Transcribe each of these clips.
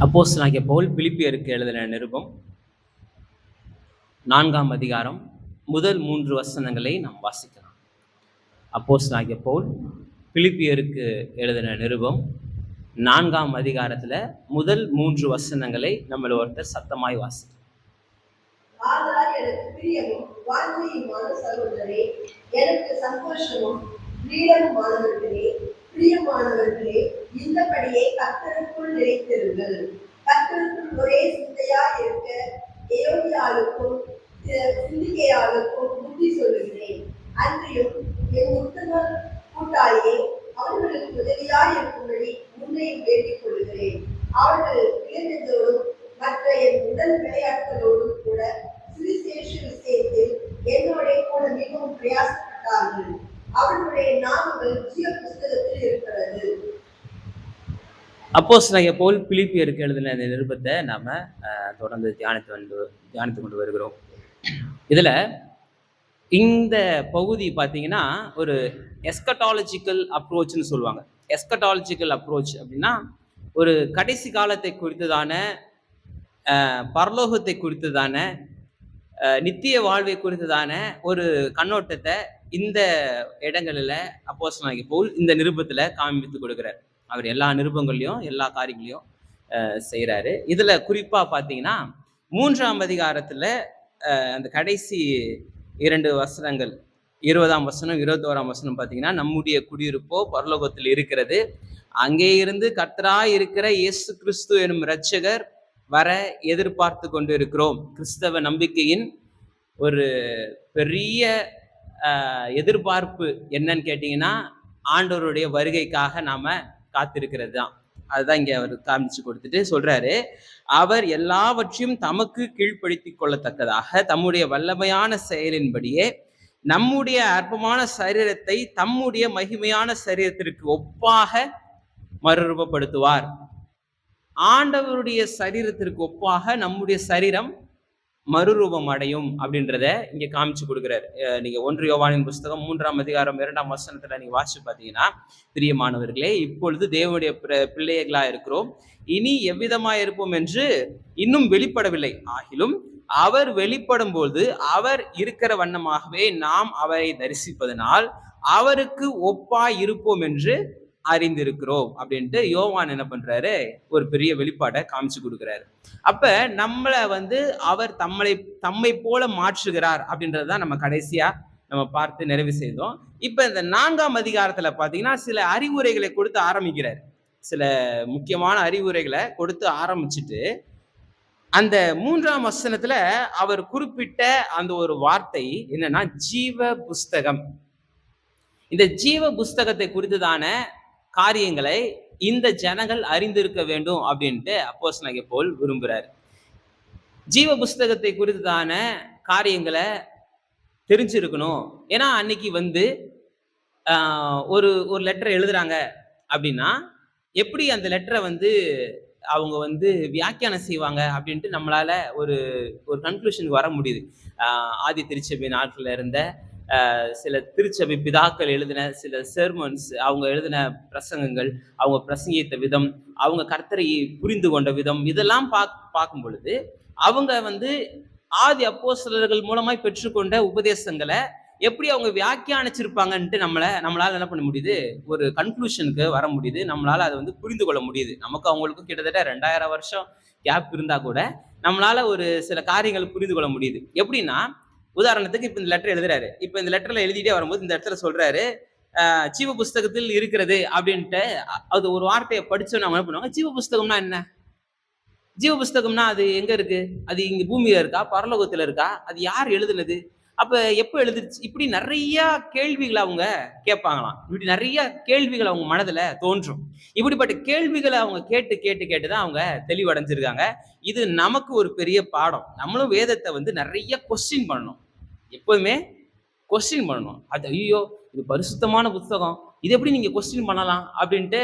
அப்போஸ்தலனாகிய பவுல் பிலிப்பியருக்கு எழுதின நிருபம் 4ஆம் அதிகாரம் முதல் 3 வசனங்களை நாம் வாசிக்கலாம். அப்போஸ்தலனாகிய பவுல் பிலிப்பியருக்கு எழுதின நிருபம் 4ஆம் அதிகாரத்துல முதல் 3 வசனங்களை நம்மள ஒருத்தர் சத்தமாய் வாசிக்கலாம். ஆதலால் எனக்கு பிரியமும் வாஞ்சையுமான சகோதரரே, எனக்கு சந்தோஷமும் நீளமுமானவர்களே, பிரியமானவர்களே, இந்தபடியே கர்த்தருக்குள் நிலைத்திருங்கள். கர்த்தருக்குள் ஒரே சிந்தையாய் இருக்க எயோதியாளுக்கும் சிந்திகேயாளுக்கும் புத்தி சொல்லுகிறேன். அன்றியும் என் உத்தம கூட்டாளியே, அவர்களுக்கு உதவியாய் இருக்கும்படி முன்னையும் வேண்டிக் கொள்கிறேன். அவர்கள் இளைஞரோடும் மற்ற என் உடல் விளையாட்டுகளோடும் கூட சுவிசேஷ விஷயத்தில் என்னோட கூட மிகவும் பிரயாசப்பட்டார்கள். அவர்களுடைய நாமங்கள் ஜீவ புஸ்தகத்தில் இருக்கிறது. அப்போஸ்தலனாகிய பவுல் பிலிப்பியருக்கு எழுதின இந்த நிருபத்தை நாம தொடர்ந்து தியானித்து கொண்டு வருகிறோம். இதுல இந்த பகுதி பார்த்தீங்கன்னா ஒரு எஸ்கட்டாலஜிக்கல் அப்ரோச்னு சொல்லுவாங்க. எஸ்கட்டாலஜிக்கல் அப்ரோச் அப்படின்னா ஒரு கடைசி காலத்தை குறித்ததான, பரலோகத்தை குறித்ததான, நித்திய வாழ்வை குறித்ததான ஒரு கண்ணோட்டத்தை இந்த இடங்களில் அப்போஸ்தலனாகிய பவுல் இந்த நிருபத்துல காண்பித்து கொடுக்கிறார். அவர் எல்லா நிருபங்களையும் எல்லா காரியங்களையும் செய்கிறாரு. இதுல குறிப்பா பார்த்தீங்கன்னா 3ஆம் அதிகாரத்துல அந்த கடைசி 2 வசனங்கள் 20ஆம் வசனம் 21ஆம் வசனம் பார்த்தீங்கன்னா, நம்முடைய குடியிருப்போ பரலோகத்தில் இருக்கிறது, அங்கே இருந்து கர்த்தராய் இருக்கிற இயேசு கிறிஸ்து எனும் இரட்சகர் வர எதிர்பார்த்து கொண்டு இருக்கிறோம். கிறிஸ்தவ நம்பிக்கையின் ஒரு பெரிய எதிர்பார்ப்பு என்னன்னு கேட்டீங்கன்னா, ஆண்டவருடைய வருகைக்காக நாம காத்திருக்கிறது தான். அதுதான் இங்க அவர் காமிச்சு கொடுத்துட்டு சொல்றாரு, அவர் எல்லாவற்றையும் தமக்கு கீழ்ப்படுத்திக் கொள்ளத்தக்கதாக தம்முடைய வல்லமையான செயலின்படியே நம்முடைய அற்பமான சரீரத்தை தம்முடைய மகிமையான சரீரத்திற்கு ஒப்பாக மறுரூபப்படுத்துவார். ஆண்டவருடைய சரீரத்திற்கு ஒப்பாக நம்முடைய சரீரம் மறுரூபம் அடையும் அப்படின்றத இங்க காமிச்சு கொடுக்குறாரு. நீங்க 1 யோவானின் புஸ்தகம் 3ஆம் அதிகாரம் 2ஆம் வசனத்துல நீங்க வாசிச்சு பார்த்தீங்கன்னா, பிரியமானவர்களே, இப்பொழுது தேவனுடைய பிள்ளைகளா இருக்கிறோம், இனி எவ்விதமா இருப்போம் என்று இன்னும் வெளிப்படவில்லை. ஆகிலும் அவர் வெளிப்படும் போது அவர் இருக்கிற வண்ணமாகவே நாம் அவரை தரிசிப்பதனால் அவருக்கு ஒப்பாய் இருப்போம் என்று அறிந்திருக்கிறோம் அப்படின்ட்டு யோவான் என்ன பண்றாரு, ஒரு பெரிய வெளிப்பாடை காமிச்சு கொடுக்குறாரு. அப்ப நம்மளை அவர் தம்மை போல மாற்றுகிறார் அப்படின்றதுதான் நம்ம கடைசியா நம்ம பார்த்து நிறைவு செய்தோம். இப்ப இந்த 4ஆம் அதிகாரத்துல பாத்தீங்கன்னா சில அறிவுரைகளை கொடுத்து ஆரம்பிக்கிறார். சில முக்கியமான அறிவுரைகளை கொடுத்து ஆரம்பிச்சுட்டு அந்த 3ஆம் வசனத்துல அவர் குறிப்பிட்ட அந்த ஒரு வார்த்தை என்னன்னா, ஜீவ புஸ்தகம். இந்த ஜீவ புஸ்தகத்தை குறித்துதான காரியங்களை இந்த ஜனங்கள் அறிந்திருக்க வேண்டும் அப்படின்ட்டு அப்போஸ்தலனாகிய பவுல் விரும்புகிறார். ஜீவ புஸ்தகத்தை குறித்துதான காரியங்களை தெரிஞ்சிருக்கணும். ஏன்னா அன்னைக்கு ஒரு ஒரு லெட்டர் எழுதுறாங்க அப்படின்னா எப்படி அந்த லெட்டரை அவங்க வியாக்கியானம் செய்வாங்க அப்படின்ட்டு நம்மளால ஒரு ஒரு கன்க்ளூஷனுக்கு வர முடியுது. ஆதி திருச்சபை நாட்கள்ல இருந்த சில திருச்சபை பிதாக்கள் எழுதின சில செர்மன்ஸ், அவங்க எழுதின பிரசங்கங்கள், அவங்க பிரசங்கித்த விதம், அவங்க கர்த்தரை புரிந்து கொண்ட விதம், இதெல்லாம் பார்க்கும் பொழுது அவங்க ஆதி அப்போஸ்தலர்கள் மூலமாய் பெற்றுக்கொண்ட உபதேசங்களை எப்படி அவங்க வியாக்கியானிச்சிருப்பாங்கன்ட்டு நம்மளால என்ன பண்ண முடியுது, ஒரு கன்க்ளூஷனுக்கு வர முடியுது. நம்மளால அதை புரிந்து கொள்ள முடியுது. நமக்கு அவங்களுக்கும் கிட்டத்தட்ட 2000 வருஷம் கேப் இருந்தா கூட நம்மளால ஒரு சில காரியங்கள் புரிந்து கொள்ள முடியுது. எப்படின்னா, உதாரணத்துக்கு இப்ப இந்த லெட்டர் எழுதுறாரு. இப்ப இந்த லெட்டர்ல எழுதிட்டே வரும்போது இந்த இடத்துல சொல்றாரு, ஜீவ புஸ்தகத்தில் இருக்கிறது அப்படின்ட்டு அது ஒரு வார்த்தையை படிச்சோம். நம்ம என்ன பண்ணுவாங்க, ஜீவ புஸ்தகம்னா என்ன, ஜீவ புஸ்தகம்னா அது எங்க இருக்கு, அது இங்க பூமியில இருக்கா, பரலோகத்துல இருக்கா, அது யார் எழுதுனது, அப்ப எப்ப எழுதுச்சு, இப்படி நிறைய கேள்விகளை அவங்க கேட்பாங்களாம். இப்படி நிறைய கேள்விகள் அவங்க மனதுல தோன்றும். இப்படிப்பட்ட கேள்விகளை அவங்க கேட்டு கேட்டு கேட்டுதான் அவங்க தெளிவடைஞ்சிருக்காங்க. இது நமக்கு ஒரு பெரிய பாடம். நம்மளும் வேதத்தை நிறைய கொஸ்டின் பண்ணணும். எப்போதுமே கொஸ்டின் பண்ணணும். அது ஐயோ இது பரிசுத்தமான புத்தகம், இது எப்படி நீங்க கொஸ்டின் பண்ணலாம் அப்படின்ட்டு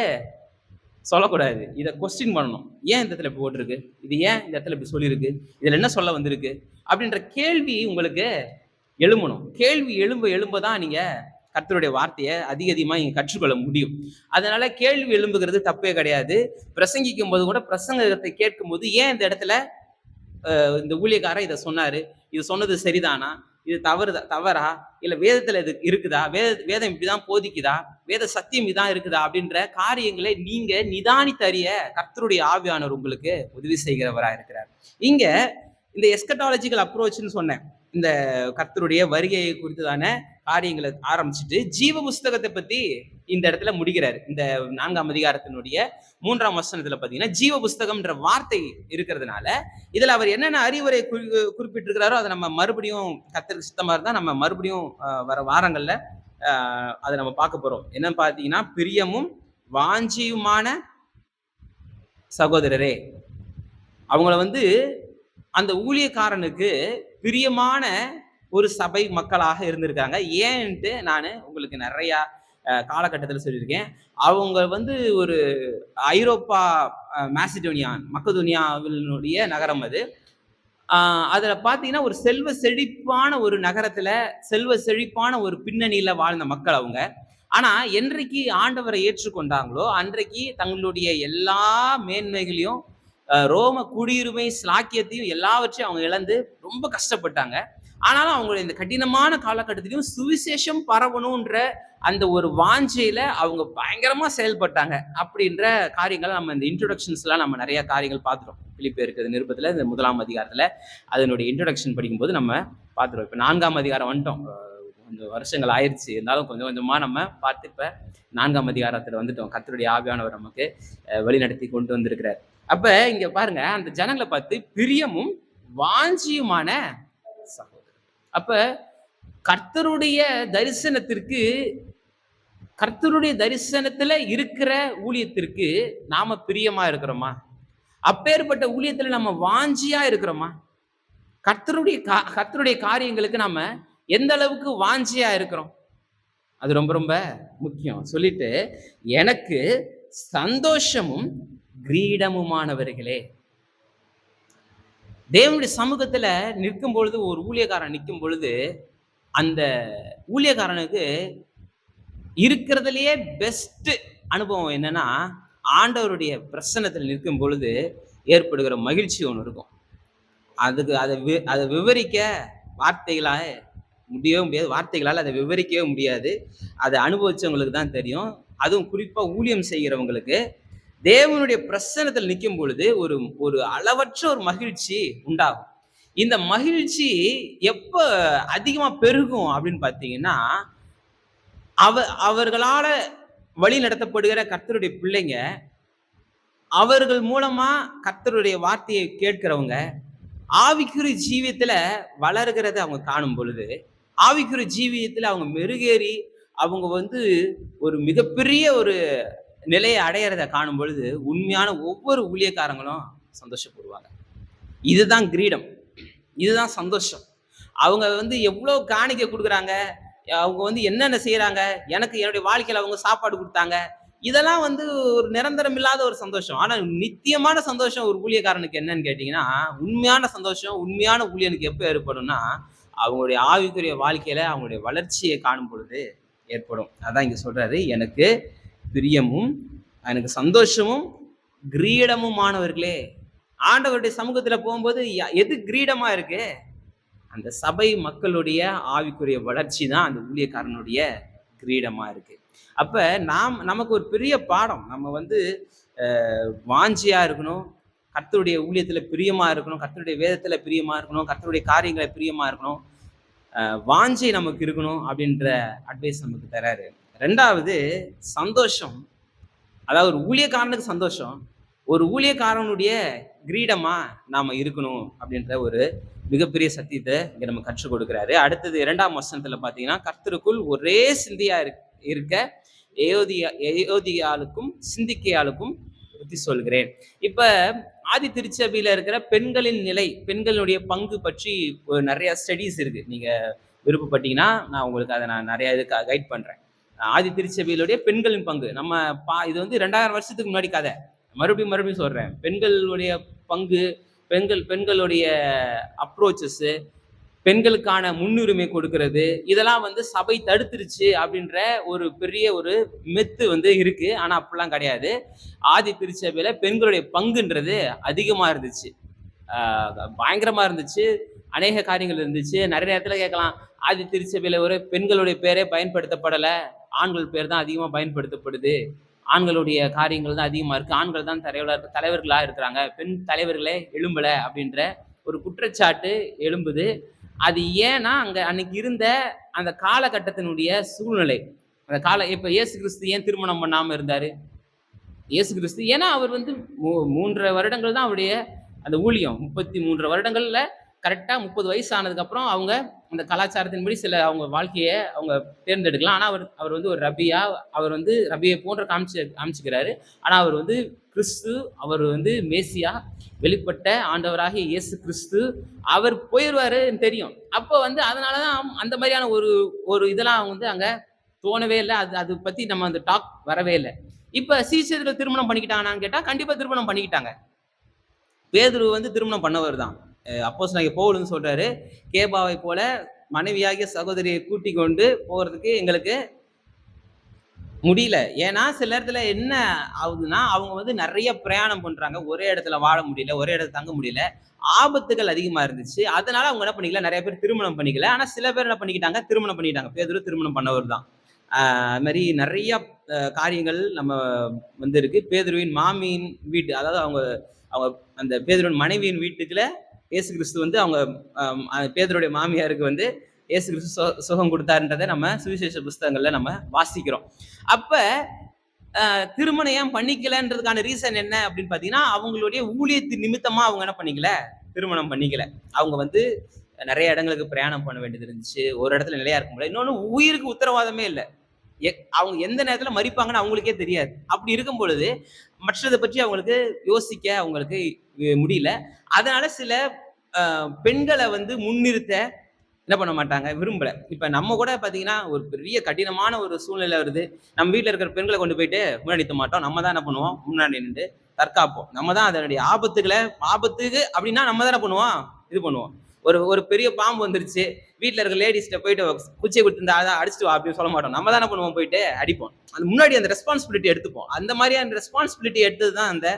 சொல்லக்கூடாது. இதை கொஸ்டின் பண்ணணும். ஏன் இந்த இடத்துல இப்படி போட்டிருக்கு, இது ஏன் இந்த இடத்துல இப்படி சொல்லியிருக்கு, இதுல என்ன சொல்ல வந்திருக்கு அப்படின்ற கேள்வி உங்களுக்கு எழும்பணும். கேள்வி எழும்பதான் நீங்க கர்த்தருடைய வார்த்தையை அதிகமா இங்க கற்றுக்கொள்ள முடியும். அதனால கேள்வி எழும்புகிறது தப்பே கிடையாது. பிரசங்கிக்கும் போது கூட பிரசங்கத்தை கேட்கும் போது ஏன் இந்த இடத்துல இந்த ஊழியக்காரர் இதை சொன்னாரு, இது சொன்னது சரிதானா, இது தவறா, இல்ல வேதத்துல இது இருக்குதா, வேதம் இப்படிதான் போதிக்குதா, வேத சத்தியம் இதான் இருக்குதா அப்படின்ற காரியங்களை நீங்க நிதானித்தறிய கர்த்தருடைய ஆவியானவர் உங்களுக்கு உதவி செய்கிறவரா இருக்கிறார். இங்க இந்த எஸ்கட்டாலஜிக்கல் அப்ரோச்னு சொன்னேன். இந்த கர்த்தருடைய வருகையை குறித்ததான காரியங்களை ஆரம்பிச்சுட்டு ஜீவ புஸ்தகத்தை பத்தி இந்த இடத்துல முடிக்கிறாரு. இந்த 4ஆம் அதிகாரத்தினுடைய 3ஆம் வசனத்துல பாத்தீங்கன்னா ஜீவ புஸ்தகம்ன்ற வார்த்தை இருக்கிறதுனால இதுல அவர் என்னென்ன அறிவுரை குறிப்பிட்டிருக்கிறாரோ அதை நம்ம மறுபடியும் கர்த்தருக்கு சித்தமா இருந்தா நம்ம மறுபடியும் வர வாரங்கள்ல அதை நம்ம பார்க்க போறோம். என்னன்னு பாத்தீங்கன்னா, பிரியமும் வாஞ்சியுமான சகோதரரே, அவங்கள வந்து அந்த ஊழியக்காரனுக்கு பிரியமான ஒரு சபை மக்களாக இருந்திருக்காங்க. ஏன்ட்டு நான் உங்களுக்கு நிறைய காலகட்டத்தில் சொல்லியிருக்கேன். அவங்க வந்து ஒரு ஐரோப்பா மக்கதோனியாவினுடைய நகரம் அது. அதுல பாத்தீங்கன்னா ஒரு செல்வ செழிப்பான ஒரு நகரத்துல செல்வ செழிப்பான ஒரு பின்னணியில வாழ்ந்த மக்கள் அவங்க. ஆனா என்றைக்கு ஆண்டவரை ஏற்றுக்கொண்டாங்களோ அன்றைக்கு தங்களுடைய எல்லா மேன்மைகளையும் ரோம குடியுரிமை ஸ்லாக்கியத்தையும் எல்லாவற்றையும் அவங்க இழந்து ரொம்ப கஷ்டப்பட்டாங்க. ஆனாலும் அவங்களுடைய இந்த கடினமான காலகட்டத்திலையும் சுவிசேஷம் பரவணுன்ற அந்த ஒரு வாஞ்சையில அவங்க பயங்கரமா செயல்பட்டாங்க. அப்படின்ற காரியங்களை நம்ம இந்த இன்ட்ரோடக்ஷன்ஸ்லாம் நம்ம நிறைய காரியங்கள் பார்த்துட்டோம். பிலிப்பியருக்கு நிருபத்துல இந்த 1ஆம் அதிகாரத்துல அதனுடைய இன்ட்ரோடக்ஷன் படிக்கும்போது நம்ம பார்த்துருவோம். இப்போ 4ஆம் அதிகாரம் வந்துட்டோம். கொஞ்சம் வருஷங்கள் ஆயிடுச்சு, இருந்தாலும் கொஞ்சம் கொஞ்சமா நம்ம பார்த்து இப்ப 4ஆம் அதிகாரத்துல வந்துட்டோம். கர்த்தருடைய ஆவியானவர் நமக்கு வழிநடத்தி கொண்டு வந்திருக்கிறார். அப்ப இங்க பாருங்க, அந்த ஜனங்களை பார்த்து பிரியமும் வாஞ்சியுமான சகோதரர். அப்ப கர்த்தருடைய தரிசனத்துல இருக்கிற ஊழியத்திற்கு நாம பிரியமா இருக்கிறோமா? அப்பேற்பட்ட ஊழியத்துல நம்ம வாஞ்சியா இருக்கிறோமா? கர்த்தருடைய காரியங்களுக்கு நாம எந்த அளவுக்கு வாஞ்சியா இருக்கிறோம்? அது ரொம்ப ரொம்ப முக்கியம். சொல்லிட்டு, எனக்கு சந்தோஷமும் கிரீடமுமானவர்களே. தேவனுடைய சமூகத்துல நிற்கும் பொழுது, ஒரு ஊழியக்காரன் நிற்கும் பொழுது, அந்த ஊழியக்காரனுக்கு இருக்கிறதுலயே பெஸ்ட் அனுபவம் என்னன்னா, ஆண்டவருடைய பிரசன்னத்தில் நிற்கும் பொழுது ஏற்படுகிற மகிழ்ச்சி ஒன்று இருக்கும். அதை விவரிக்க வார்த்தைகளால முடியவே முடியாது. வார்த்தைகளால் அதை விவரிக்கவே முடியாது. அதை அனுபவிச்சவங்களுக்கு தான் தெரியும். அதுவும் குறிப்பா ஊழியம் செய்கிறவங்களுக்கு தேவனுடைய பிரசன்னத்தில் நிற்கும் பொழுது ஒரு அளவற்ற ஒரு மகிழ்ச்சி உண்டாகும். இந்த மகிழ்ச்சி எப்ப அதிகமா பெருகும் அப்படின்னு பாத்தீங்கன்னா, அவர்களால வழி நடத்தப்படுகிற கர்த்தருடைய பிள்ளைங்க, அவர்கள் மூலமா கர்த்தருடைய வார்த்தையை கேட்கிறவங்க ஆவிக்குரிய ஜீவியத்துல வளர்கிறத அவங்க காணும் பொழுது, ஆவிக்குரிய ஜீவியத்துல அவங்க மெருகேறி அவங்க வந்து ஒரு மிகப்பெரிய ஒரு நிலையை அடையிறத காணும் பொழுது உண்மையான ஒவ்வொரு ஊழியக்காரங்களும் சந்தோஷப்படுவாங்க. இதுதான் கிரீடம், இதுதான் சந்தோஷம். அவங்க வந்து எவ்வளவு காணிக்கை கொடுக்குறாங்க, அவங்க வந்து என்னென்ன செய்யறாங்க, எனக்கு என்னுடைய வாழ்க்கையில அவங்க சாப்பாடு கொடுத்தாங்க, இதெல்லாம் வந்து ஒரு நிரந்தரம் இல்லாத ஒரு சந்தோஷம். ஆனா நித்தியமான சந்தோஷம் ஒரு ஊழியக்காரனுக்கு என்னன்னு கேட்டீங்கன்னா, உண்மையான சந்தோஷம் உண்மையான ஊழியனுக்கு எப்ப ஏற்படும்னா, அவங்களுடைய ஆவிக்குரிய வாழ்க்கையில அவங்களுடைய வளர்ச்சியை காணும் பொழுது ஏற்படும். அதான் இங்க சொல்றாரு, எனக்கு பிரியமும் எனக்கு சந்தோஷமும் கிரீடமுமானவர்களே. ஆண்டவருடைய சமூகத்துல போகும்போது எது கிரீடமா இருக்கு? அந்த சபை மக்களுடைய ஆவிக்குரிய வளர்ச்சி தான் அந்த ஊழியக்காரனுடைய கிரீடமா இருக்கு. அப்ப நமக்கு ஒரு பெரிய பாடம். நம்ம வந்து வாஞ்சியா இருக்கணும், கர்த்தருடைய ஊழியத்துல பிரியமா இருக்கணும், கர்த்தருடைய வேதத்துல பிரியமா இருக்கணும், கர்த்தருடைய காரியங்களை பிரியமா இருக்கணும், வாஞ்சை நமக்கு இருக்கணும் அப்படின்ற அட்வைஸ் நமக்கு தராரு. 2வது சந்தோஷம். அதாவது ஒரு ஊழியக்காரனுக்கு சந்தோஷம், ஒரு ஊழியக்காரனுடைய கிரீடமா நாம இருக்கணும் அப்படின்ற ஒரு மிகப்பெரிய சத்தியத்தை இங்க நம்ம கற்றுக் கொடுக்கிறாரு. அடுத்தது 2ஆம் வசனத்துல பாத்தீங்கன்னா, கர்த்தருக்குள் ஒரே சிந்தையா இருக்க ஏயோதியாளுக்கும் சிந்திக்கையாளுக்கும் புத்தி சொல்கிறேன். இப்ப ஆதி திருச்சபையில இருக்கிற பெண்களின் நிலை, பெண்களுடைய பங்கு பற்றி நிறைய ஸ்டடீஸ் இருக்கு. நீங்க விருப்பப்பட்டீங்கன்னா நான் உங்களுக்கு அதை நிறைய இதுக்கு கைட் பண்றேன். ஆதி திருச்சபையிலுடைய பெண்களின் பங்கு நம்ம இது வந்து 2000 வருஷத்துக்கு முன்னாடி கதை. மறுபடியும் சொல்றேன். பெண்களுடைய பங்கு, பெண்களுடைய அப்ரோச்சஸ், பெண்களுக்கான முன்னுரிமை கொடுக்கிறது, இதெல்லாம் வந்து சபை தடுத்துருச்சு அப்படின்ற ஒரு பெரிய ஒரு மெத்து வந்து இருக்கு. ஆனா அப்படிலாம் கிடையாது. ஆதி திருச்சபையில பெண்களுடைய பங்குன்றது அதிகமா இருந்துச்சு. பயங்கரமா இருந்துச்சு. அநேக காரியங்கள் இருந்துச்சு. நெறைய நேரத்துல கேட்கலாம், ஆதி திருச்சபையில ஒரு பெண்களுடைய பேரே பயன்படுத்தப்படல. ஆண்கள் பேர் தான் அதிகமா பயன்படுத்தப்படுது. ஆண்களுடைய காரியங்கள் தான் அதிகமா இருக்கு. ஆண்கள் தான் தலைவர்களா இருக்கிறாங்க. பெண் தலைவர்களே எழும்பல அப்படின்ற ஒரு குற்றச்சாட்டு எழும்புது. அது ஏன்னா, அங்க அன்னைக்கு இருந்த அந்த காலகட்டத்தினுடைய சூழ்நிலை. அந்த இப்ப இயேசு கிறிஸ்து ஏன் திருமணம் பண்ணாம இருந்தாரு? இயேசு கிறிஸ்து ஏன்னா அவர் வந்து 3 1/2 வருடங்கள் தான் அவருடைய அந்த ஊழியம். 33 வருடங்கள்ல கரெக்ட்டா 30 வயசு ஆனதுக்கப்புறம் அவங்க அந்த கலாச்சாரத்தின்படி சில அவங்க வாழ்க்கைய அவங்க தேர்ந்தெடுக்கலாம். ஆனா அவர் வந்து ஒரு ரபியா, அவர் வந்து ரபியை போன்ற காமிச்சுக்கிறாரு. ஆனா அவர் வந்து கிறிஸ்து, அவர் வந்து மேசியா, வெளிப்பட்ட ஆண்டவராகிய இயேசு கிறிஸ்து. அவர் போயிருவாருன்னு தெரியும். அப்போ வந்து அதனால தான் அந்த மாதிரியான ஒரு ஒரு இதெல்லாம் வந்து அங்க தோணவே இல்ல. அது பத்தி நம்ம அந்த டாக் வரவே இல்ல. இப்ப சீஷர்கள் திருமணம் பண்ணிக்கிட்டாங்களான்னு கேட்டா, கண்டிப்பா திருமணம் பண்ணிக்கிட்டாங்க. பேதுரு வந்து திருமணம் பண்ணவர் தான். அப்போஸ்தலனாகிய பவுல் வந்து சொல்றாரு, கேபாவை போல மனைவியாகிய சகோதரியை கூட்டிக் கொண்டு போறதுக்கு எங்களுக்கு முடியல. ஏன்னா சில நேரத்துல என்ன ஆகுதுன்னா, அவங்க வந்து நெறைய பிரயாணம் பண்றாங்க. ஒரே இடத்துல வாழ முடியல, ஒரே இடத்துல தங்க முடியல. ஆபத்துகள் அதிகமா இருந்துச்சு. அதனால அவங்க என்ன பண்ணிக்கல, நெறைய பேர் திருமணம் பண்ணிக்கல. ஆனா சில பேர் என்ன பண்ணிக்கிட்டாங்க, திருமணம் பண்ணிக்கிட்டாங்க. பேதுரு திருமணம் பண்ணவர் தான். அது மாரி நெறைய காரியங்கள் நம்ம வந்து இருக்கு. பேதுருவின் மாமியின் வீட்டு, அதாவது அவங்க அவங்க அந்த பேதுருவின் மனைவியின் வீட்டுக்குள்ள இயேசு கிறிஸ்து வந்து அவங்க பேதுருடைய மாமியாருக்கு வந்து இயேசு கிறிஸ்து சுகம் கொடுத்தாருன்றதை நம்ம சுவிசேஷ புஸ்தகங்கள்ல நம்ம வாசிக்கிறோம். அப்ப திருமணம் ஏன் பண்ணிக்கலன்றதுக்கான ரீசன் என்ன அப்படின்னு பாத்தீங்கன்னா, அவங்களுடைய ஊழியத்தின் நிமித்தமா அவங்க என்ன பண்ணிக்கல, திருமணம் பண்ணிக்கல. அவங்க வந்து நிறைய இடங்களுக்கு பிரயாணம் பண்ண வேண்டியது இருந்துச்சு. ஒரு இடத்துல நிலையா இருக்க முடியல. இன்னொன்னு, உயிருக்கு உத்தரவாதமே இல்லை. அவங்க எந்த நேரத்துல மறிப்பாங்கன்னு அவங்களுக்கே தெரியாது. அப்படி இருக்கும் பொழுது மற்றதை பற்றி அவங்களுக்கு யோசிக்க அவங்களுக்கு முடியல. அதனால சில பெண்களை வந்து முன்னிறுத்த என்ன பண்ண மாட்டாங்க, விரும்பல. இப்ப நம்ம கூட பாத்தீங்கன்னா ஒரு பெரிய கடினமான ஒரு சூழ்நிலை வருது. நம்ம வீட்டுல இருக்கிற பெண்களை கொண்டு போயிட்டு முன்னாடி நிறுத்த மாட்டோம். நம்ம தான் என்ன பண்ணுவோம், முன்னாடி நின்று தற்காப்போம். நம்ம தான் அதனுடைய ஆபத்துக்கு அப்படின்னா நம்ம தானே பண்ணுவோம், இது பண்ணுவோம். ஒரு பெரிய பாம்பு வந்துருச்சு, வீட்டுல இருக்க லேடிஸ்ட போயிட்டு குச்சியை கொடுத்துருந்தா அதான் அடிச்சுட்டு வா அப்படின்னு சொல்ல மாட்டோம். நம்ம தானே பண்ணுவோம், போயிட்டு அடிப்போம். அது முன்னாடி அந்த ரெஸ்பான்சிபிலிட்டி எடுத்துப்போம். அந்த மாதிரியான ரெஸ்பான்சிபிலிட்டி எடுத்ததுதான் அந்த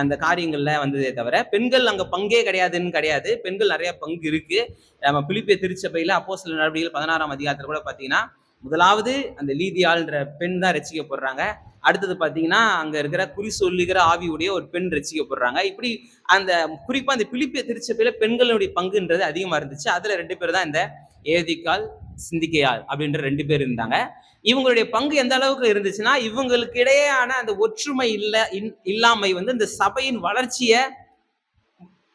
அந்த காரியங்கள்ல வந்ததே தவிர, பெண்கள் அங்க பங்கே கிடையாதுன்னு கிடையாது. பெண்கள் நிறைய பங்கு இருக்கு. நம்ம பிலிப்பிய திருச்சபையில அப்போஸ்தலர் நடவடிக்கைகள் 16ஆம் அதிகாரத்துல கூட பாத்தீங்கன்னா, முதலாவது அந்த லீதியாள்ன்ற பெண் தான் ரட்சிக்கப்படுறாங்க. அடுத்தது பாத்தீங்கன்னா, அங்க இருக்கிற குறி சொல்லுகிற ஆவியுடைய ஒரு பெண் ரட்சிக்கப்படுறாங்க. இப்படி அந்த குறிப்பா அந்த பிலிப்பிய திருச்சபையில பெண்களுடைய பங்குன்றது அதிகமா இருந்துச்சு. அதுல 2 பேர் தான் இந்த ஏதிக்கால், சிந்திக்கையாள் அப்படின்ற 2 பேர் இருந்தாங்க. இவங்களுடைய பங்கு எந்த அளவுக்கு இருந்துச்சுன்னா, இவங்களுக்கு இடையேயான அந்த ஒற்றுமை இல்லாமை வந்து இந்த சபையின் வளர்ச்சிய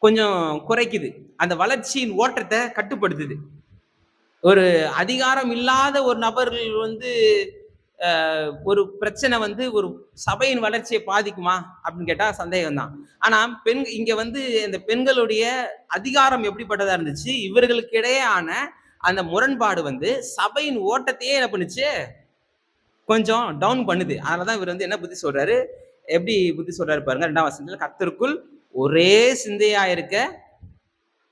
கொஞ்சம் குறைக்குது. அந்த வளர்ச்சியின் ஓட்டத்தை கட்டுப்படுத்துது. ஒரு அதிகாரம் இல்லாத ஒரு நபர்கள் வந்து ஒரு பிரச்சனை வந்து ஒரு சபையின் வளர்ச்சியை பாதிக்குமா அப்படின்னு கேட்டா சந்தேகம் தான். ஆனா இங்க வந்து இந்த பெண்களுடைய அதிகாரம் எப்படிப்பட்டதா இருந்துச்சு, இவர்களுக்கு இடையேயான அந்த முரண்பாடு வந்து சபையின் ஓட்டத்தையே என்ன பண்ணுச்சு, கொஞ்சம் டவுன் பண்ணுது. அதனாலதான் இவர் வந்து என்ன புத்தி சொல்றாரு, எப்படி புத்தி சொல்றாரு பாருங்க. 2ஆம் வசனத்துல, கர்த்தருக்குள் ஒரே சிந்தையா இருக்க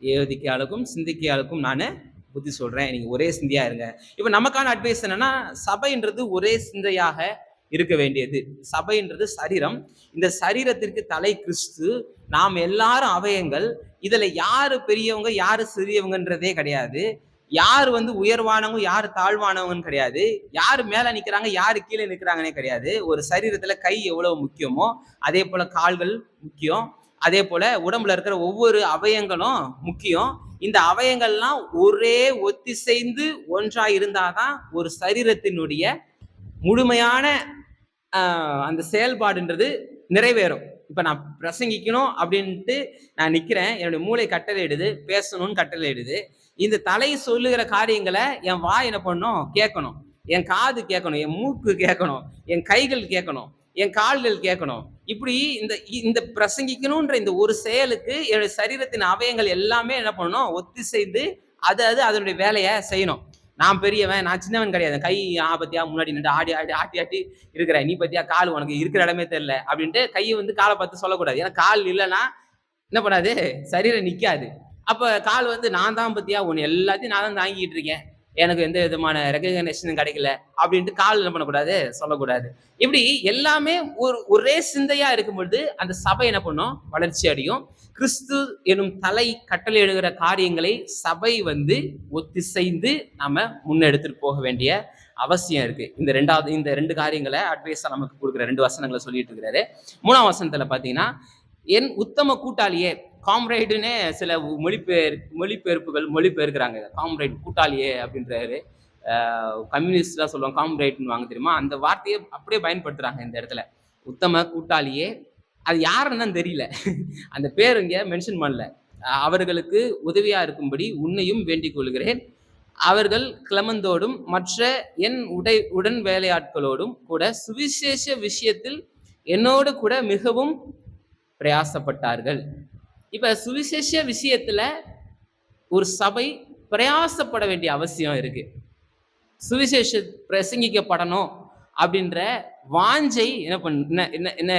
ஏதிக்கையாளுக்கும் சிந்திக்கையாளுக்கும் நானு புத்தி சொல்றேன், நீங்க ஒரே சிந்தையா இருங்க. இப்ப நமக்கான அட்வைஸ் என்னன்னா, சபைன்றது ஒரே சிந்தையாக இருக்க வேண்டியது. சபைன்றது சரீரம். இந்த சரீரத்திற்கு தலை கிறிஸ்து. நாம் எல்லாரும் அவயங்கள். இதுல யாரு பெரியவங்க யாரு சிறியவங்கன்றதே கிடையாது. யாரு வந்து உயர்வானவங்க யாரு தாழ்வானவங்கன்னு கிடையாது. யாரு மேல நிக்கிறாங்க யாரு கீழே நிக்கிறாங்கன்னே கிடையாது. ஒரு சரீரத்துல கை எவ்வளவு முக்கியமோ அதே போல கால்கள் முக்கியம். அதே போல உடம்புல இருக்கிற ஒவ்வொரு அவயங்களும் முக்கியம். இந்த அவயங்கள்லாம் ஒரே ஒத்திசைந்து ஒன்றா இருந்தாதான் ஒரு சரீரத்தினுடைய முழுமையான அந்த செயல்பாடுன்றது நிறைவேறும். இப்ப நான் பிரசங்கிக்கணும் அப்படின்ட்டு நான் நிக்கிறேன், என்னுடைய மூளை கட்டளையிடுது, பேசணும்னு கட்டளையிடுது. இந்த தலை சொல்லுகிற காரியங்களை என் வாய் என்ன பண்ணணும், கேட்கணும். என் காது கேட்கணும், என் மூக்கு கேட்கணும், என் கைகள் கேட்கணும், என் கால்கள் கேட்கணும். இப்படி இந்த இந்த பிரசங்கிக்கணும்ன்ற இந்த ஒரு செயலுக்கு என்னுடைய சரீரத்தின் அவயங்கள் எல்லாமே என்ன பண்ணணும், ஒத்திசைந்து அதனுடைய வேலையை செய்யணும். நான் பெரியவன், நான் சின்னவன் கிடையாது. கை பத்தியா முன்னாடி நின்று ஆட்டி ஆட்டி இருக்கிற, நீ பத்தியா கால் உனக்கு இருக்கிற இடமே தெரியல அப்படின்ட்டு கையை வந்து காலை பார்த்து சொல்லக்கூடாது. ஏன்னா கால் இல்லைன்னா என்ன பண்ணாது, சரீரம் நிக்காது. அப்ப கால் வந்து நான் தான் பத்தியா உன்னை எல்லாத்தையும் நான் தான் தாங்கிட்டு இருக்கேன், எனக்கு எந்த விதமான ரெகக்னேஷனும் கிடைக்கல அப்படின்ட்டு கால் என்ன பண்ணக்கூடாது, சொல்லக்கூடாது. இப்படி எல்லாமே ஒரே சிந்தையா இருக்கும் பொழுது அந்த சபை என்ன பண்ணும், வளர்ச்சி அடையும். கிறிஸ்து எனும் தலை கட்டளையிடுகிற காரியங்களை சபை வந்து ஒத்திசைந்து நாம முன்னெடுத்துட்டு போக வேண்டிய அவசியம் இருக்கு. இந்த ரெண்டு காரியங்களை அட்வைஸா நமக்கு கொடுக்குற 2 வசனங்களை சொல்லிட்டு இருக்கிறாரு. 3ஆம் வசனத்துல பாத்தீங்கன்னா, என் உத்தம கூட்டாளியே, காம்ரேடுன்னு சில மொழிபெயர்ப்புகள் மொழிபெயர்க்கிறாங்க. காம்ரேட் கூட்டாளியே அப்படின்றாரு. கம்யூனிஸ்ட்லாம் சொல்லுவாங்க காம்ரேட்னு வாங்க தெரியுமா, அந்த வார்த்தையை அப்படியே பயன்படுத்துறாங்க இந்த இடத்துல. உத்தம கூட்டாளியே, அது யாருன்னு தான் தெரியல. அந்த பேர் இங்க மென்ஷன் பண்ணல. அவர்களுக்கு உதவியா இருக்கும்படி உன்னையும் வேண்டிக் கொள்கிறேன். அவர்கள் கிளமந்தோடும் மற்ற என் உடன் வேலையாட்களோடும் கூட சுவிசேஷ விஷயத்தில் என்னோடு கூட மிகவும் பிரயாசப்பட்டார்கள். இப்ப சுவிசேஷ விஷயத்துல ஒரு சபை பிரயாசப்பட வேண்டிய அவசியம் இருக்கு. சுவிசேஷ பிரசங்கிக்கப்படணும் அப்படின்ற வாஞ்சை என்ன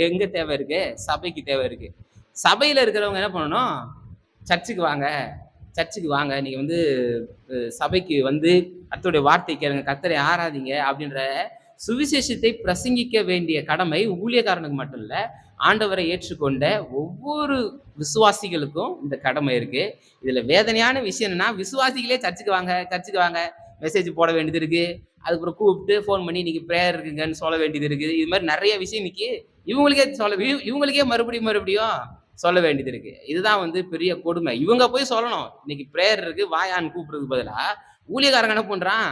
எங்க தேவை இருக்கு, சபைக்கு தேவை இருக்கு. சபையில இருக்கிறவங்க என்ன பண்ணணும், சர்ச்சுக்கு வாங்க, சர்ச்சுக்கு வாங்க, நீங்க வந்து சபைக்கு வந்து கர்த்தருடைய வார்த்தை கேளுங்க, கர்த்தரை ஆராதிங்க அப்படின்ற சுவிசேஷத்தை பிரசங்கிக்க வேண்டிய கடமை ஊழியக்காரனுக்கு மட்டும் இல்ல, ஆண்டவரை ஏற்றுக்கொண்ட ஒவ்வொரு விசுவாசிகளுக்கும் இந்த கடமை இருக்கு. இதுல வேதனையான விஷயம் என்னன்னா, விசுவாசிகளே சர்ச்சுக்கு வாங்க, சர்ச்சுக்கு வாங்க மெசேஜ் போட வேண்டியது இருக்கு, அதுக்கப்புறம் கூப்பிட்டு ஃபோன் பண்ணி இன்னைக்கு ப்ரேயர் இருக்குங்கன்னு சொல்ல வேண்டியது இருக்குது. இது மாதிரி நிறைய விஷயம் இன்னைக்கு இவங்களுக்கே மறுபடியும் சொல்ல வேண்டியது இருக்கு. இதுதான் வந்து பெரிய கொடுமை. இவங்க போய் சொல்லணும் இன்னைக்கு ப்ரேயர் இருக்கு வாயான்னு கூப்பிடுறதுக்கு பதிலா ஊழியக்காரங்க என்ன பண்றான்,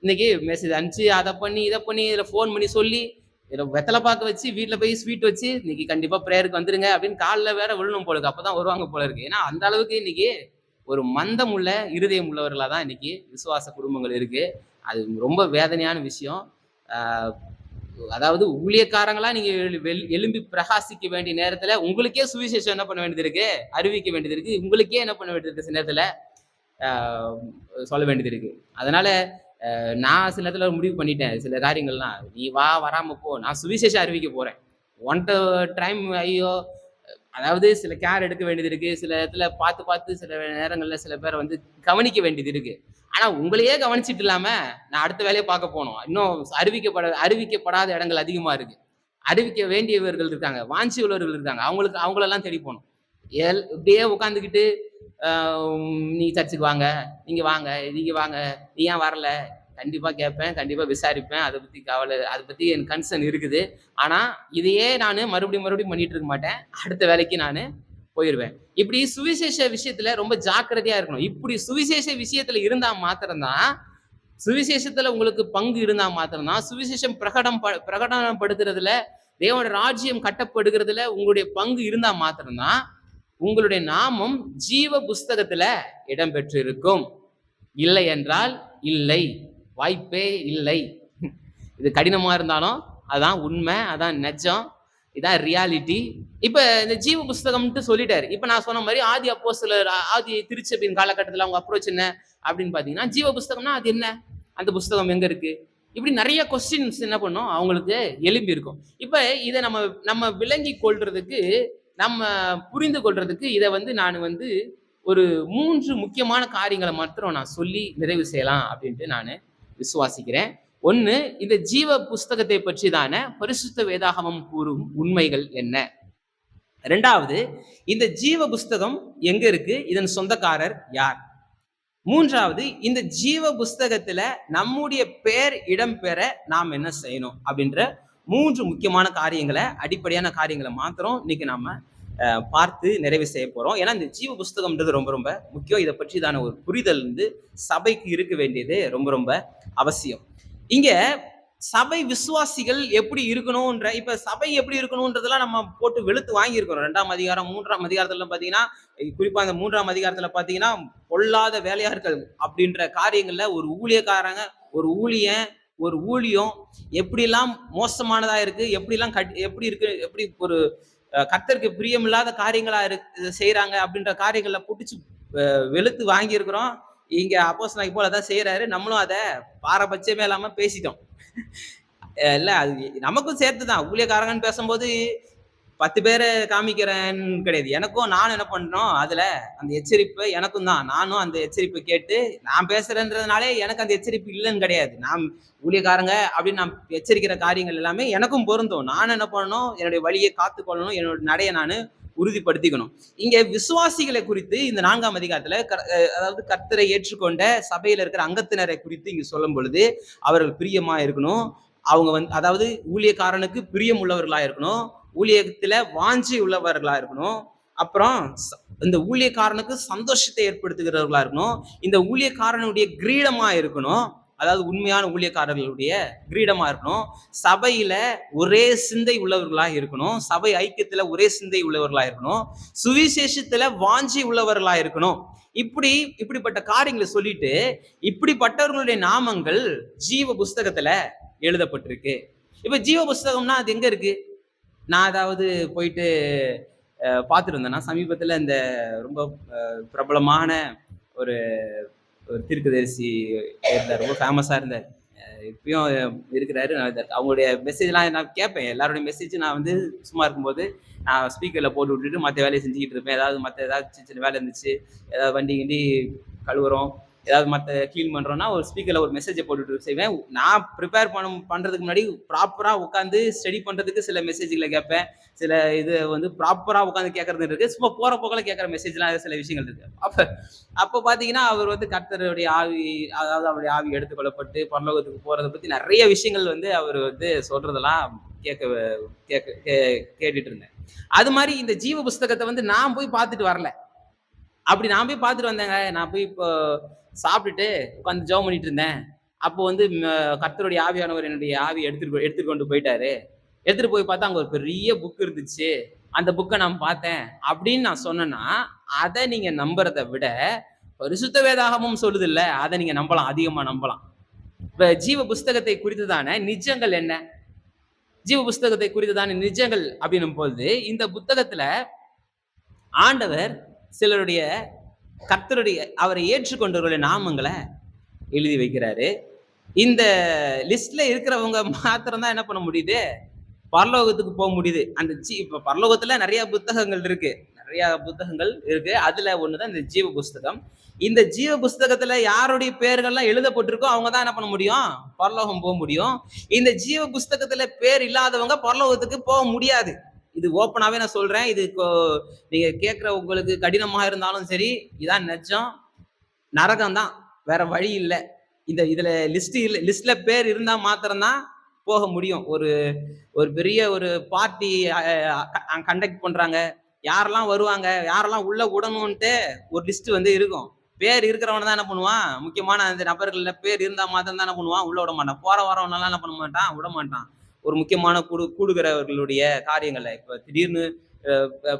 இன்னைக்கு மெசேஜ் அனுப்பிச்சு அதை பண்ணி இதை பண்ணி இதில் ஃபோன் பண்ணி சொல்லி இதில் வெத்தலை பார்க்க வச்சு வீட்டில் போய் ஸ்வீட் வச்சு இன்னைக்கு கண்டிப்பா ப்ரேயருக்கு வந்துருங்க அப்படின்னு காலில் வேற விழணும் போல இருக்கு, அப்பதான் வருவாங்க போல இருக்கு. ஏன்னா அந்த அளவுக்கு இன்னைக்கு ஒரு மந்தம் உள்ள இருதயம் உள்ளவர்களாக தான் இன்னைக்கு விசுவாச குடும்பங்கள் இருக்கு. அது ரொம்ப வேதனையான விஷயம். அதாவது ஊழியக்காரங்களா நீங்க எழும்பி பிரகாசிக்க வேண்டிய நேரத்துல உங்களுக்கே சுவிசேஷம் என்ன பண்ண வேண்டியது இருக்கு, அறிவிக்க வேண்டியது இருக்கு. உங்களுக்கே என்ன பண்ண வேண்டியது இருக்கு, சில நேரத்துல சொல்ல வேண்டியது இருக்கு. அதனால நான் சில நேரத்துல முடிவு பண்ணிட்டேன், சில காரியங்கள்லாம் நீ வராம போ, நான் சுவிசேஷம் அறிவிக்க போறேன். ஒன் டைம் ஐயோ, அதாவது சில கேர் எடுக்க வேண்டியது இருக்கு. சில இடத்துல பார்த்து சில நேரங்கள்ல சில பேரை வந்து கவனிக்க வேண்டியது இருக்கு. ஆனா உங்களையே கவனிச்சிட்டு இல்லாம நான் அடுத்த வேலையை பார்க்க போனோம். இன்னும் அறிவிக்கப்படாத இடங்கள் அதிகமா இருக்கு. அறிவிக்க வேண்டியவர்கள் இருக்காங்க, வாஞ்சி உள்ளவர்கள் இருக்காங்க, அவங்களெல்லாம் தேடி போகணும். இப்படியே உட்காந்துக்கிட்டு நீ சர்ச்சுக்கு வாங்க, நீங்க வாங்க, நீ ஏன் வரல, கண்டிப்பா கேட்பேன், கண்டிப்பா விசாரிப்பேன். அதை பத்தி என் கன்சர்ன் இருக்குது. ஆனா இதையே நான் மறுபடியும் பண்ணிட்டு இருக்க மாட்டேன். அடுத்த வேலைக்கு நான் போயிருவேன். இப்படி சுவிசேஷ விஷயத்துல ரொம்ப ஜாக்கிரதையா இருக்கணும். இப்படி சுவிசேஷ விஷயத்துல இருந்தா மாத்திரம்தான், சுவிசேஷத்துல உங்களுக்கு பங்கு இருந்தா மாத்திரம்தான், சுவிசேஷம் பிரகடனப்படுத்துறதுல, தேவனுடைய ராஜ்யம் கட்டப்படுகிறதுல உங்களுடைய பங்கு இருந்தா மாத்திரம்தான் உங்களுடைய நாமம் ஜீவ புஸ்தகத்துல இடம் பெற்று இருக்கும். இல்லை என்றால் இல்லை, வாய்ப்பே இல்லை. இது கடினமா இருந்தாலும் அதான் உண்மை, அதான் நிஜம், இதான் ரியாலிட்டி. இப்ப இந்த ஜீவ புஸ்தகம்ட்டு சொல்லிட்டாரு. இப்ப நான் சொன்ன மாதிரி ஆதி திருச்சபையின் காலகட்டத்தில் அவங்க அப்ரோச் என்ன அப்படின்னு பாத்தீங்கன்னா, ஜீவ புஸ்தகம்னா அது என்ன, அந்த புஸ்தகம் எங்க இருக்கு, இப்படி நிறைய கொஸ்டின்ஸ் என்ன பண்ணும் அவங்களுக்கு எழும்பி இருக்கும். இப்ப இதை நம்ம விளங்கி கொள்றதுக்கு, நம்ம புரிந்து கொள்றதுக்கு இதை வந்து நான் வந்து ஒரு 3 முக்கியமான காரியங்களை மாத்திரம் நான் சொல்லி நிறைவு செய்யலாம் அப்படின்ட்டு நான் விசுவாசிக்கிறேன். ஒண்ணு, இந்த ஜீவ புஸ்தகத்தை பற்றி தான பரிசுத்த வேதாகமம் கூறும் உண்மைகள் என்ன. 2வது, இந்த ஜீவ புஸ்தகம் எங்க இருக்கு, இதன் சொந்தக்காரர் யார். 3வது, இந்த ஜீவ புஸ்தகத்துல நம்முடைய பெயர் இடம்பெற நாம் என்ன செய்யணும் அப்படின்ற 3 முக்கியமான காரியங்களை, அடிப்படையான காரியங்களை மாத்திரம் இன்னைக்கு நாம பார்த்து நிறைவு செய்ய போறோம். ஏன்னா இந்த ஜீவ புஸ்தகம்ன்றது ரொம்ப ரொம்ப முக்கியம். இதை பற்றி தான ஒரு புரிதல் வந்து சபைக்கு இருக்க வேண்டியது ரொம்ப ரொம்ப அவசியம். இங்க சபை விசுவாசிகள் எப்படி இருக்கணும்ன்ற, இப்ப சபை எப்படி இருக்கணும்ன்றதெல்லாம் நம்ம போட்டு வெளுத்து வாங்கியிருக்கிறோம். 2ஆம் அதிகாரம் 3ஆம் அதிகாரத்துல பாத்தீங்கன்னா, குறிப்பா இந்த 3ஆம் அதிகாரத்துல பாத்தீங்கன்னா, பொல்லாத வேலையாட்கள் அப்படின்ற காரியங்கள்ல ஒரு ஊழியக்காரங்க, ஒரு ஊழியம் எப்படிலாம் மோசமானதா இருக்கு, எப்படி இருக்கு, எப்படி ஒரு கர்த்தருக்கு பிரியமில்லாத காரியங்களா செய்யறாங்க அப்படின்ற காரியங்களை புடிச்சு வெளுத்து வாங்கி இருக்கிறோம். இங்க அப்போஸ்தலனாகிய பவுல் அதான் செய்யறாரு. நம்மளும் அதை பாரபட்சமே இல்லாம பேசிட்டோம். இல்ல அது நமக்கும் சேர்த்துதான். ஊழியக்காரங்கன்னு பேசும்போது 10 பேரை காமிக்கிறேன்னு கிடையாது. எனக்கும் நானும் என்ன பண்றோம், அதுல அந்த எச்சரிப்பு எனக்கும் தான். நானும் அந்த எச்சரிப்பை கேட்டு, நான் பேசுறேன்றதுனாலே எனக்கு அந்த எச்சரிப்பு இல்லன்னு கிடையாது. நான் ஊழியக்காரங்க அப்படின்னு நான் எச்சரிக்கிற காரியங்கள் எல்லாமே எனக்கும் பொருந்தும். நான் என்ன பண்ணணும், என்னுடைய வழியை காத்துக்கொள்ளணும், என்னோட நடைய நானு உறுதிப்படுத்திக்கணும். இங்க விசுவாசிகளை குறித்து இந்த 4ஆம் அதிகாரத்துல அதாவது கர்த்தரை ஏற்றுக்கொண்ட சபையில இருக்கிற அங்கத்தினரை குறித்து இங்க சொல்லும் பொழுது, அவர்கள் பிரியமா இருக்கணும். அவங்க அதாவது ஊழியக்காரனுக்கு பிரியம் உள்ளவர்களா இருக்கணும். ஊழியத்துல வாஞ்சி உள்ளவர்களா இருக்கணும். அப்புறம் இந்த ஊழியக்காரனுக்கு சந்தோஷத்தை ஏற்படுத்துகிறவர்களா இருக்கணும். இந்த ஊழியக்காரனுடைய கிரீடமா இருக்கணும். அதாவது உண்மையான ஊழியக்காரர்களுடைய கிரீடமா இருக்கணும். சபையில ஒரே சிந்தை உள்ளவர்களா இருக்கணும். சபை ஐக்கியத்துல ஒரே சிந்தை உள்ளவர்களா இருக்கணும். சுவிசேஷத்துல வாஞ்சி உள்ளவர்களா இருக்கணும். இப்படிப்பட்ட காரியங்களை சொல்லிட்டு, இப்படிப்பட்டவர்களுடைய நாமங்கள் ஜீவ புஸ்தகத்துல எழுதப்பட்டிருக்கு. இப்ப ஜீவ புஸ்தகம்னா அது எங்க இருக்கு? நான் அதாவது போயிட்டு பார்த்துட்டு இருந்தேன்னா, சமீபத்துல இந்த ரொம்ப பிரபலமான ஒரு ஒரு தீர்க்கதரிசி இருந்தார். ரொம்ப ஃபேமஸா இருந்தார். இப்பயும் இருக்கிறாரு. அவங்களுடைய மெசேஜ்லாம் நான் கேட்பேன். எல்லாருடைய மெசேஜ் நான் சும்மா இருக்கும்போது நான் ஸ்பீக்கர்ல போட்டு விட்டுட்டு மற்ற வேலையை செஞ்சுக்கிட்டு இருப்பேன். ஏதாவது சின்ன சின்ன வேலை இருந்துச்சு, ஏதாவது வண்டி கிண்டி கழுவுறோம், ஏதாவது மற்ற க்ளீன் பண்றோம்னா ஒரு ஸ்பீக்கர்ல ஒரு மெசேஜை போட்டுட்டு செய்வேன். நான் ப்ரிப்பேர் பண்றதுக்கு முன்னாடி ப்ராப்பரா உட்காந்து ஸ்டடி பண்றதுக்கு சில மெசேஜ்களை கேட்பேன். சில இது ப்ராப்பரா உட்காந்து கேட்கறது இருக்கு. சும்மா போற போக்கில கேட்கற மெசேஜ்லாம் சில விஷயங்கள் இருக்கு. அப்ப பாத்தீங்கன்னா அவர் கர்த்தருடைய ஆவி, அதாவது அவருடைய ஆவி எடுத்துக்கொள்ளப்பட்டு பரலோகத்துக்கு போறதை பத்தி நிறைய விஷயங்கள் அவர் சொல்றதெல்லாம் கேட்டுட்டு இருந்தேன். அது மாதிரி இந்த ஜீவ புஸ்தகத்தை நான் போய் பார்த்துட்டு வரல. அப்படி நான் போய் பார்த்துட்டு வந்தேங்க. நான் போய் இப்போ சாப்பிட்டுட்டு உட்காந்து ஜெபம் பண்ணிட்டு இருந்தேன். அப்போ கர்த்தருடைய ஆவியானவர் என்னுடைய ஆவி எடுத்துட்டு கொண்டு போயிட்டாரு. எடுத்துட்டு போய் பார்த்தா அங்க ஒரு பெரிய புக் இருந்துச்சு. அந்த புக்கை நான் பார்த்தேன் அப்படின்னு நான் சொன்னேன்னா, அதை நீங்க நம்புறதை விட பரிசுத்த வேதாகமும் சொல்லுது இல்ல, அதை நீங்க நம்பலாம், அதிகமா நம்பலாம். இப்ப ஜீவ புஸ்தகத்தை குறித்துதான நிஜங்கள் என்ன? ஜீவ புஸ்தகத்தை குறித்துதான நிஜங்கள் அப்படின்னும் போது, இந்த புத்தகத்துல ஆண்டவர் சிலருடைய கர்த்தருடைய அவரை ஏற்றுக்கொண்டவர்களுடைய நாமங்களை எழுதி வைக்கிறாரு. இந்த லிஸ்ட்ல இருக்கிறவங்க மாத்திரம் தான் என்ன பண்ண முடியுது, பரலோகத்துக்கு போக முடியுது. அந்த இப்ப பரலோகத்துல நிறைய புத்தகங்கள் இருக்கு. அதுல ஒண்ணுதான் இந்த ஜீவ புஸ்தகம். இந்த ஜீவ புஸ்தகத்துல யாருடைய பெயர்கள்லாம் எழுதப்பட்டிருக்கோ அவங்க தான் என்ன பண்ண முடியும், பரலோகம் போக முடியும். இந்த ஜீவ புஸ்தகத்துல பேர் இல்லாதவங்க பரலோகத்துக்கு போக முடியாது. இது ஓப்பனாவே நான் சொல்றேன். இது நீங்க கேட்கிற உங்களுக்கு கடினமா இருந்தாலும் சரி, இதான் நிஜம். நரகம் தான், வேற வழி இல்லை. இதுல லிஸ்ட்ல பேர் இருந்தா மாத்திரம்தான் போக முடியும். ஒரு பெரிய ஒரு பார்ட்டி கண்டக்ட் பண்றாங்க, யாரெல்லாம் வருவாங்க, யாரெல்லாம் உள்ள விடணும்ட்டு ஒரு லிஸ்ட் இருக்கும். பேர் இருக்கிறவன தான் என்ன பண்ணுவான், முக்கியமான அந்த நபர்கள்ல பேர் இருந்தா மாத்திரம் தான் என்ன பண்ணுவான், உள்ள விட மாட்டான். போற வரவனெல்லாம் என்ன பண்ண மாட்டான், விட மாட்டான். ஒரு முக்கியமான கூடுகிறவர்களுடைய காரியங்கள்ல இப்ப திடீர்னு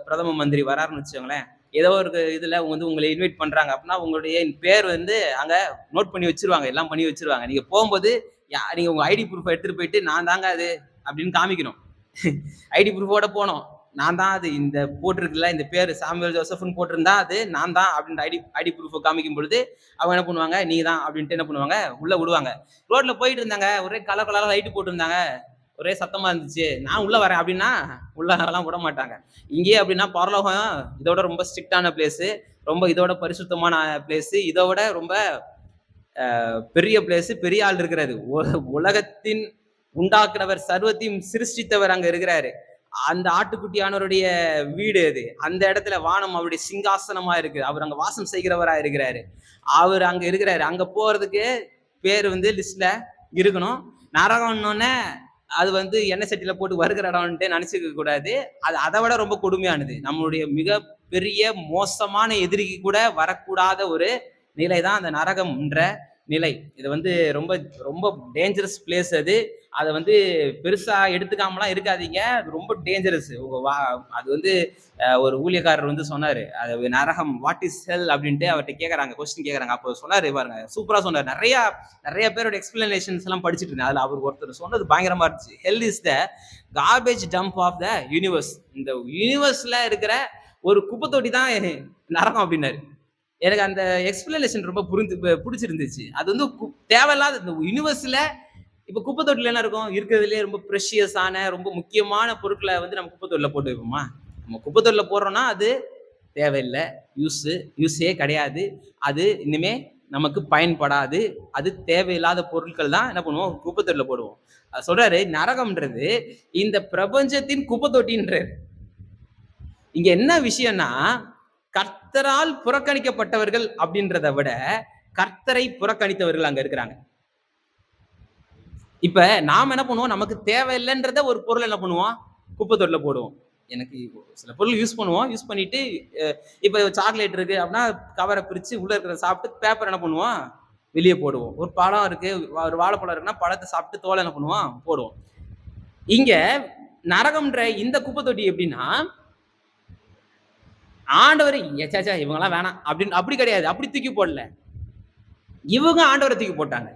பிரதம மந்திரி வராருன்னு வச்சுக்கோங்களேன், ஏதோ ஒரு இதுல உங்களை இன்வைட் பண்றாங்க அப்படின்னா உங்களுடைய பேர் அங்க நோட் பண்ணி வச்சிருவாங்க, எல்லாம் பண்ணி வச்சிருவாங்க. நீங்க போகும்போது நீங்க உங்க ஐடி ப்ரூஃப் எடுத்துட்டு போயிட்டு நான் தாங்க அது அப்படின்னு காமிக்கணும். ஐடி ப்ரூஃபோட போனோம், நான் தான் அது, இந்த போட்டிருக்குல்ல இந்த பேர் சாமுவேல் ஜோசப்னு போட்டிருந்தா அது நான் தான் அப்படின்ற ஐடி ப்ரூஃபை காமிக்கும் பொழுது அவங்க என்ன பண்ணுவாங்க, நீ தான் அப்படின்ட்டு என்ன பண்ணுவாங்க, உள்ள விடுவாங்க. ரோட்ல போயிட்டு இருந்தாங்க, ஒரே கலர் லைட்டு போட்டிருந்தாங்க, ஒரே சத்தமா இருந்துச்சு, நான் உள்ள வரேன் அப்படின்னா உள்ளலாம் விட மாட்டாங்க. இங்கேயே அப்படின்னா பரலோகம் இதோட ரொம்ப ஸ்ட்ரிக்டான பிளேஸ், ரொம்ப இதோட பரிசுத்தமான பிளேஸ், இதோட ரொம்ப பெரிய பிளேஸ், பெரிய ஆள் இருக்கிறாரு. உலகத்தின் உண்டாக்குனவர், சர்வத்தையும் சிருஷ்டித்தவர் அங்க இருக்கிறாரு. அந்த ஆட்டுக்குட்டியானவருடைய வீடு அது. அந்த இடத்துல வானம் அவருடைய சிங்காசனமா இருக்கு. அவர் அங்க வாசம் செய்கிறவரா இருக்கிறாரு. அவர் அங்க இருக்கிறாரு. அங்க போறதுக்கு பேர் லிஸ்ட்ல இருக்கணும். நரகம்னோடனே அது எண்ணெய் சட்டியில போட்டு வருகிற இடம்ன்ட்டு நினைச்சுக்க கூடாது. அது அதை விட ரொம்ப கொடுமையானது. நம்மளுடைய மிக பெரிய மோசமான எதிரிக்கு கூட வரக்கூடாத ஒரு நிலை தான் அந்த நரகம்ன்ற நிலை. இது ரொம்ப ரொம்ப டேஞ்சரஸ் பிளேஸ். அதை பெருசா எடுத்துக்காமலாம் இருக்காதீங்க. அது ரொம்ப டேஞ்சரஸ். அது ஒரு ஊழியக்காரர் சொன்னாரு, அது நரகம் வாட் இஸ் ஹெல் அப்படின்ட்டு அவர்கிட்ட கேட்கறாங்க, கொஸ்டின் கேட்கறாங்க. அப்போ சொன்னாரு பாருங்க, சூப்பரா சொன்னார். நிறைய பேரோட எக்ஸ்பிளனேஷன்ஸ் எல்லாம் படிச்சுட்டு இருந்தேன். அதுல அவர் ஒருத்தர் சொன்னது பயங்கரமா இருந்துச்சு. Hell is the garbage dump of the universe. இந்த யூனிவர்ஸ்ல இருக்கிற ஒரு குப்பை தொட்டி தான் நரகம் அப்படின்னாரு. எனக்கு அந்த எக்ஸ்பிளனேஷன் ரொம்ப பிடிச்சிருந்துச்சு. அது தேவையில்லாத இந்த யூனிவர்ஸ்ல இப்ப குப்பை தொட்டில என்ன இருக்கும்? இருக்கிறதுலயே ரொம்ப ப்ரெஷியஸான ரொம்ப முக்கியமான பொருட்களை வந்து நம்ம குப்பை தொட்டில போட்டு வைப்போமா? நம்ம குப்பை தொட்டில போடுறோம்னா அது தேவையில்ல. யூஸே கிடையாது. அது இனிமே நமக்கு பயன்படாது. அது தேவையில்லாத பொருட்கள் தான் என்ன பண்ணுவோம்? குப்பை தொட்டில போடுவோம். சொல்றாரு நரகம்ன்றது இந்த பிரபஞ்சத்தின் குப்பை தொட்டின்றாரு. இங்க என்ன விஷயம்னா, கர்த்தரால் புறக்கணிக்கப்பட்டவர்கள் அப்படின்றத விட கர்த்தரை புறக்கணித்தவர்கள் அங்க இருக்கிறாங்க. இப்ப நாம என்ன பண்ணுவோம்? நமக்கு தேவையில்லைன்றத ஒரு பொருள் என்ன பண்ணுவோம்? குப்பை தொட்டில போடுவோம். எனக்கு சில பொருள் யூஸ் பண்ணுவோம். யூஸ் பண்ணிட்டு இப்ப சாக்லேட் இருக்கு அப்படின்னா கவரை பிரிச்சு உள்ள இருக்கிறத சாப்பிட்டு பேப்பர் என்ன பண்ணுவோம்? வெளிய போடுவோம். ஒரு பழம் இருக்கு, ஒரு வாழைப்பழம் இருக்குன்னா பழத்தை சாப்பிட்டு தோலை என்ன பண்ணுவோம்? போடுவோம். இங்க நரகம்ன்ற இந்த குப்பை தொட்டி எப்படின்னா, ஆண்டவர் ச்சே இவங்கலாம் வேணாம் அப்படின்னு அப்படி கிடையாது. அப்படி தூக்கி போடல. இவங்க ஆண்டவரை தூக்கி போட்டாங்க.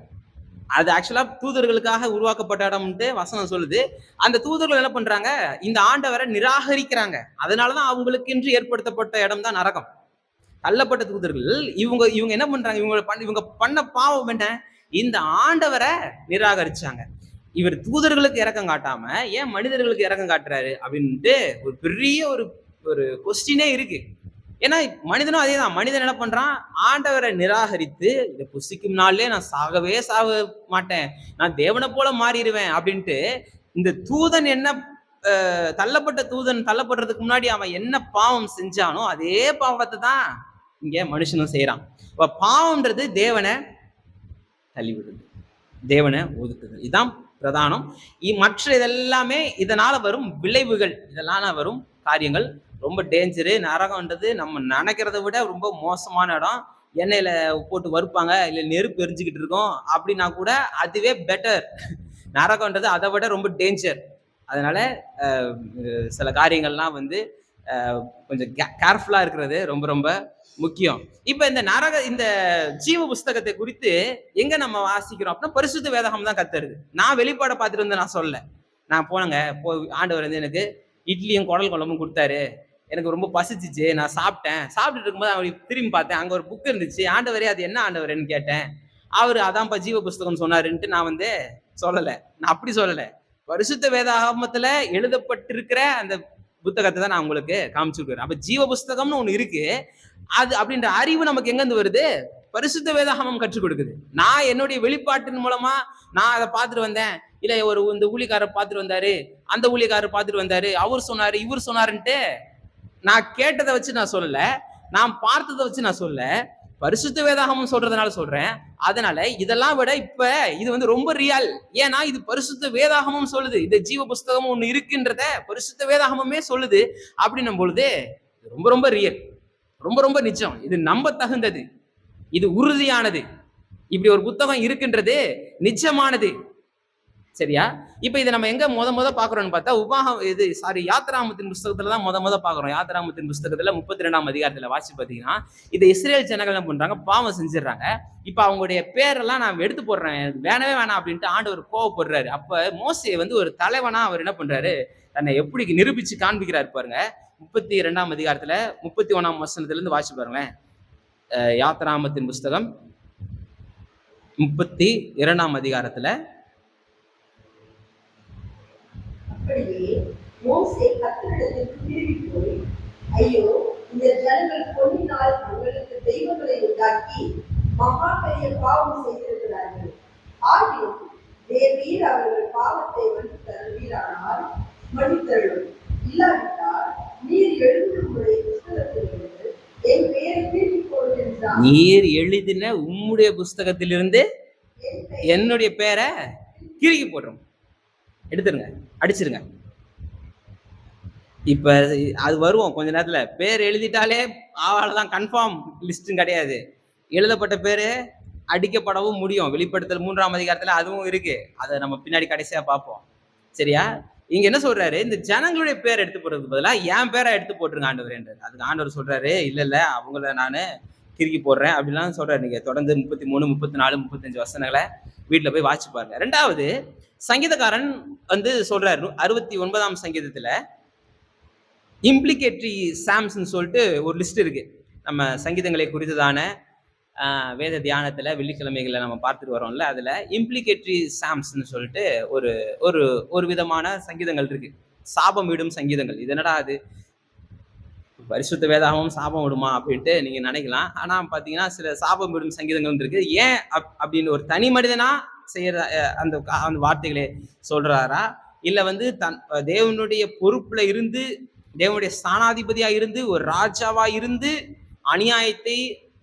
அது ஆக்சுவலா தூதர்களுக்காக உருவாக்கப்பட்ட இடம்ட்டு வசனம் சொல்லுது. அந்த தூதர்கள் என்ன பண்றாங்க? இந்த ஆண்டவரை நிராகரிக்கிறாங்க. அதனாலதான் அவங்களுக்கென்று ஏற்படுத்தப்பட்ட இடம் தான் நரகம். தள்ளப்பட்ட தூதர்கள் இவங்க இவங்க என்ன பண்றாங்க? இவங்க பண்ண பாவம் என்ன? இந்த ஆண்டவரை நிராகரிச்சாங்க. இவர் தூதர்களுக்கு இரக்கம் காட்டாம ஏன் மனிதர்களுக்கு இரக்கம் காட்டுறாரு அப்படின்ட்டு ஒரு பெரிய ஒரு ஒரு கொஸ்டினே இருக்கு. ஏன்னா மனிதனும் அதேதான். மனிதன் என்ன பண்றான்? ஆண்டவரை நிராகரித்து இதை புசிக்கும் நாள்லயே நான் சாக மாட்டேன், நான் தேவனை போல மாறிடுவேன் அப்படின்ட்டு இந்த தூதன் என்ன தள்ளப்பட்ட தூதன் தள்ளப்படுறதுக்கு முன்னாடி அவன் என்ன பாவம் செஞ்சானோ அதே பாவத்தை தான் இங்க மனுஷனும் செய்யறான். இப்ப பாவம்ன்றது தேவனை தள்ளிவிடுது, தேவனை ஒதுக்குது. இதுதான் பிரதானம். மற்ற இதெல்லாமே இதனால வரும் விளைவுகள், இதனால வரும் காரியங்கள். ரொம்ப டேஞ்சரு. நரகம்ன்றது நம்ம நினைக்கிறத விட ரொம்ப மோசமான இடம். எண்ணெயில போட்டு வறுப்பாங்க, இல்ல நெருப்பு எரிஞ்சுக்கிட்டு இருக்கோம் அப்படின்னா கூட அதுவே பெட்டர். நரகம்ன்றது அதை விட ரொம்ப டேஞ்சர். அதனால சில காரியங்கள்லாம் வந்து கொஞ்சம் கேர்ஃபுல்லா இருக்கிறது ரொம்ப ரொம்ப முக்கியம். இப்ப இந்த ஜீவ புஸ்தகத்தை குறித்து எங்க நம்ம வாசிக்கிறோம் அப்படின்னா பரிசுத்த வேதாகம் தான் கத்துறது. நான் வெளிப்பாட பார்த்துட்டு வந்து நான் சொல்ல, நான் போனேங்க ஆண்டவர் வந்து எனக்கு இட்லியும் குடல் குழம்பும் கொடுத்தாரு. எனக்கு ரொம்ப பசிச்சிச்சு, நான் சாப்பிட்டுட்டு இருக்கும்போது அவருக்கு திரும்பி பார்த்தேன், அங்க ஒரு புக் இருந்துச்சு. ஆண்டவரே அது என்ன ஆண்டவர்ன்னு கேட்டேன். அவரு அதான்ப்பா ஜீவ புஸ்தகம் சொன்னாருன்ட்டு நான் வந்து சொல்லல. நான் அப்படி சொல்லல. பரிசுத்த வேதாகமத்துல எழுதப்பட்டிருக்கிற அந்த புத்தகத்தை தான் நான் உங்களுக்கு காமிச்சுக்கிறேன். அப்ப ஜீவ புஸ்தகம்னு ஒண்ணு இருக்கு. அது அப்படின்ற அறிவு நமக்கு எங்க இருந்து வருது? பரிசுத்த வேதாகமம் கற்றுக் கொடுக்குது. நான் என்னுடைய வெளிப்பாட்டின் மூலமா நான் அதை பார்த்துட்டு வந்தேன், இல்ல இந்த ஊழியக்காரர் பார்த்துட்டு வந்தாரு, அந்த ஊழியக்காரர் பார்த்துட்டு வந்தாரு, அவர் சொன்னாரு இவர் சொன்னாருன்ட்டு நான் கேட்டதை வச்சு நான் சொல்லல, நான் பார்த்ததை வச்சு நான் சொல்ல, பரிசுத்த வேதாகமம் சொல்றதுனால சொல்றேன். அதனால இதெல்லாம் விட இப்ப இது வந்து ரொம்ப ரியல். ஏன்னா இது பரிசுத்த வேதாகமம் சொல்லுது. இந்த ஜீவ புஸ்தகம் ஒண்ணு இருக்குன்றத பரிசுத்த வேதாகமமே சொல்லுது. அப்படின்னும் பொழுது ரொம்ப ரொம்ப ரியல், ரொம்ப ரொம்ப நிச்சயம். இது நம்ப தகுந்தது, இது உறுதியானது. இப்படி ஒரு புத்தகம் இருக்குன்றது நிச்சயமானது. சரியா? இப்ப இதை நம்ம எங்க முத பாக்குறோம்னு பார்த்தா யாத்திராகமத்தின் புஸ்தகத்துல தான் முத பாக்குறோம். யாத்திராகமத்தின் புஸ்தகத்துல 32ஆம் அதிகாரத்துல வாசி பாத்தீங்கன்னா, இதை இஸ்ரேல் ஜனங்கள் என்ன பண்றாங்க? பாவம் செஞ்சிடறாங்க. இப்ப அவங்களுடைய பேரெல்லாம் நான் எடுத்து போடுறேன், வேணவே வேணாம் அப்படின்ட்டு ஆண்டவர் கோவப்படுறாரு. அப்ப மோசே வந்து ஒரு தலைவனா அவர் என்ன பண்றாரு? தன்னை எப்படி நிரூபிச்சு காண்பிக்கிறாரு பாருங்க. 32ஆம் அதிகாரத்துல 31ஆம் வசனத்துல இருந்து வாசி பாருங்களேன். யாத்திராகமத்தின் புஸ்தகம் 32ஆம் அதிகாரத்துல அப்படியே மோசே கர்த்தரிடத்தில் திரும்பி போய், ஐயோ, இந்த ஜனங்கள் பொன்னினால் தங்களுக்கு தெய்வங்களை உண்டாக்கி மகா பெரிய பாவம் செய்திருக்கிறார்கள். ஆகியும் தேவரீர் அவர்கள் பாவத்தை மன்னித்தருளும். இல்லாவிட்டால் நீர் எழுதின உம்முடைய புஸ்தகத்திலிருந்து என் பெயரை திருப்பிக் கொள் என்றார். நீர் எழுதின உம்முடைய புஸ்தகத்திலிருந்து என்னுடைய பேரை கிறுக்கி போடுறோம், எடுத்துருங்க, அடிச்சிருங்க. இப்ப அது வருவோம் கொஞ்ச நேரத்துல. பேர் எழுதிட்டாலே ஆவாலதான், கன்ஃபார்ம் லிஸ்டும் கிடையாது. எழுதப்பட்ட பேரு அடிக்கப்படவும் முடியும். வெளிப்படுத்தல் 3ஆம் அதிகாரத்துல அதுவும் இருக்கு. அதை நம்ம பின்னாடி கடைசியா பார்ப்போம். சரியா? இங்க என்ன சொல்றாரு? இந்த ஜனங்களுடைய பேர் எடுத்து போடுறதுக்கு பதிலா என் பேரை எடுத்து போட்டுருங்க ஆண்டவர்ன்றாரு. அதுக்கு ஆண்டவர் சொல்றாரு, இல்ல அவங்கள நானு கிறுக்கி போடுறேன் அப்படிலாம் சொல்றாரு. நீங்க தொடர்ந்து 33, 34, 35 வசனங்களை வீட்டுல போய் வாசிச்சு பாருங்க. ரெண்டாவது, சங்கீதக்காரன் வந்து சொல்றாரு 69ஆம் சங்கீதத்துல இம்ப்ளிகேட்டரி சாம்ஸ்ன்னு சொல்லிட்டு ஒரு லிஸ்ட் இருக்கு. நம்ம சங்கீதங்களை குறித்ததான வேத தியானத்துல வெள்ளிக்கிழமைகள்ல நம்ம பார்த்துட்டு வரோம்ல, அதுல இம்ப்ளிகேட்டரி சாம்ஸ்ன்னு சொல்லிட்டு ஒரு ஒரு ஒரு விதமான சங்கீதங்கள் இருக்கு. சாபம் விடும் சங்கீதங்கள். இது என்னடா அது? பரிசுத்த வேதாகமும் சாபம் விடுமா அப்படின்ட்டு நீங்க நினைக்கலாம். ஆனா பாத்தீங்கன்னா சில சாபம் விடும் சங்கீதங்கள் இருக்கு. ஏன் அப்படின்னு ஒரு தனி மனிதனா செய்யற அந்த அந்த வார்த்தைகளை சொல்றாரா, இல்ல வந்து தேவனுடைய பொறுப்புல இருந்து, தேவனுடைய ஸ்தானாதிபதியா இருந்து, ஒரு ராஜாவா இருந்து அநியாயத்தை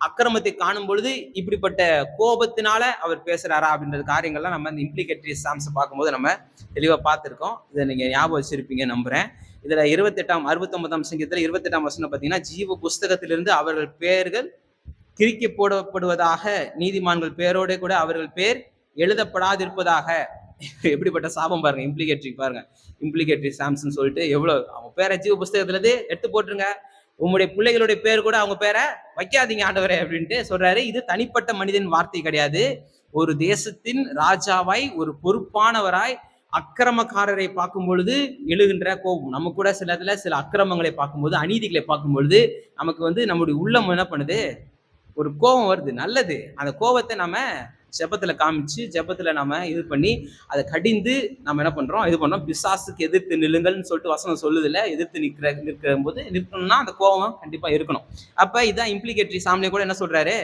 அக்கிரமத்தை காணும் பொழுது இப்படிப்பட்ட கோபத்தினால அவர் பேசுறாரா அப்படின்ற காரியங்கள்லாம் நம்ம இந்த இம்ப்ளிகேட்டரி சாம்ஸ் பார்க்கும்போது நம்ம தெளிவா பார்த்திருக்கோம். இதை நீங்க ஞாபகம் வச்சிருப்பீங்க நம்புறேன். இதுல 69ஆம் சங்கீதத்துல 28ஆம் வசனம் பாத்தீங்கன்னா, ஜீவ புஸ்தகத்திலிருந்து அவர்கள் பெயர்கள் கிறுக்கி போடப்படுவதாக, நீதிமான்கள் பேரோட கூட அவர்கள் பேர் எழுதப்படாதிருப்பதாக. எப்படிப்பட்ட சாபம் பாருங்க, இம்ப்ளிகேட்டரி பாருங்க. இம்ப்ளிகேட்டரி சாம்ஸ்ன்னு சொல்லிட்டு எவ்வளவு, அவங்க பேரை ஜீவ புஸ்தகத்துல இருந்து எடுத்து போட்டுருங்க, உங்களுடைய பிள்ளைகளுடைய பேர் கூட அவங்க பேரை வைக்காதீங்க ஆண்டவரே அப்படின்ட்டு சொல்றாரு. இது தனிப்பட்ட மனிதன் வார்த்தை கிடையாது. ஒரு தேசத்தின் ராஜாவாய், ஒரு பொறுப்பானவராய் அக்கிரமக்காரரை பார்க்கும் பொழுது எழுகின்ற கோபம். நம்ம கூட சில இடத்துல சில அக்கிரமங்களை பார்க்கும்போது, அநீதிகளை பார்க்கும் பொழுது நமக்கு வந்து நம்முடைய உள்ளம் என்ன பண்ணுது, ஒரு கோபம் வருது. நல்லது, அந்த கோபத்தை நம்ம ஜெபத்துல காமிச்சு, ஜெபத்துல நம்ம இது பண்ணி அதை கடிந்து நம்ம என்ன பண்றோம், இது பண்றோம். பிசாசுக்கு எதிர்த்து நில்லுங்கள்னு சொல்லிட்டு வசனம் சொல்லுதுல, எதிர்த்து நிற்கிற போது நிற்கணும்னா அந்த கோபம் கண்டிப்பா இருக்கணும். அப்ப இதான் இம்ப்ளிகேட்டரி சாம்லே கூட என்ன சொல்றாரு,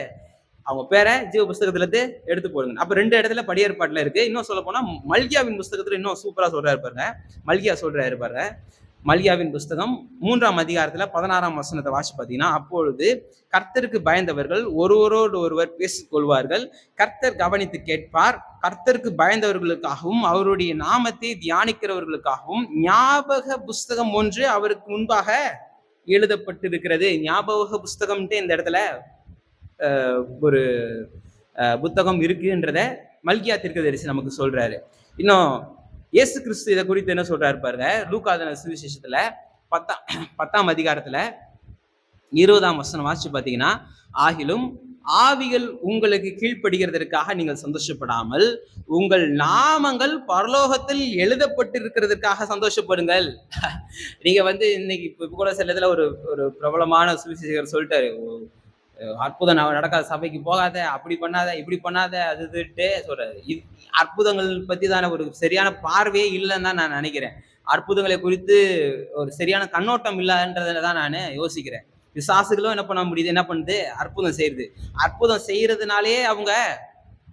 அவங்க பேரை ஜீவ புஸ்தகத்துல இருந்து எடுத்து போடுங்க. அப்ப 2 இடத்துல படியேற்பாட்டுல இருக்கு. இன்னும் சொல்ல போனா மல்கியாவின் புஸ்தகத்துல இன்னும் சூப்பரா சொல்றாரு பாருங்க. மல்கியா சொல்றாரு பாருங்க. மல்கியாவின் புஸ்தகம் 3ஆம் அதிகாரத்துல 16ஆம் வசனத்தை வாசி பார்த்தீங்கன்னா, அப்பொழுது கர்த்தருக்கு பயந்தவர்கள் ஒருவரோடு ஒருவர் பேசிக் கொள்வார்கள், கர்த்தர் கவனித்து கேட்பார். கர்த்தருக்கு பயந்தவர்களுக்காகவும் அவருடைய நாமத்தை தியானிக்கிறவர்களுக்காகவும் ஞாபக புஸ்தகம் ஒன்று அவருக்கு முன்பாக எழுதப்பட்டிருக்கிறது. ஞாபக புஸ்தகம்ட்டு இந்த இடத்துல ஒரு புத்தகம் இருக்குன்றத மல்கியா தீர்க்கதரிசி நமக்கு சொல்றாரு. இன்னும் இயேசு கிறிஸ்து இதை குறித்து என்ன சொல்றாரு பாருங்க. லூக்கா சுவிசேஷத்துல 10ஆம் அதிகாரத்துல 20ஆம் வசனம் வாசிச்சு பாத்தீங்கன்னா, ஆகிலும் ஆவிகள் உங்களுக்கு கீழ்ப்படுகிறதற்காக நீங்கள் சந்தோஷப்படாமல் உங்கள் நாமங்கள் பரலோகத்தில் எழுதப்பட்டிருக்கிறதுக்காக சந்தோஷப்படுங்கள். நீங்க வந்து இன்னைக்கு இப்ப கூட சில இதுல ஒரு ஒரு பிரபலமான சுவிசேஷகர் சொல்லிட்டாரு, அற்புதம் நடக்காத சபைக்கு போகாத, அப்படி பண்ணாத, இப்படி பண்ணாத, அதுட்டு சொல்றாரு. அற்புதங்கள் பத்தி தானே ஒரு சரியான பார்வையே இல்லைன்னு தான் நான் நினைக்கிறேன். அற்புதங்களை குறித்து ஒரு சரியான கண்ணோட்டம் இல்லைன்றதுல தான் நான் யோசிக்கிறேன். பிசாசுகளும் என்ன பண்ண முடியுது, என்ன பண்ணுது, அற்புதம் செய்யுது. அற்புதம் செய்யறதுனாலே அவங்க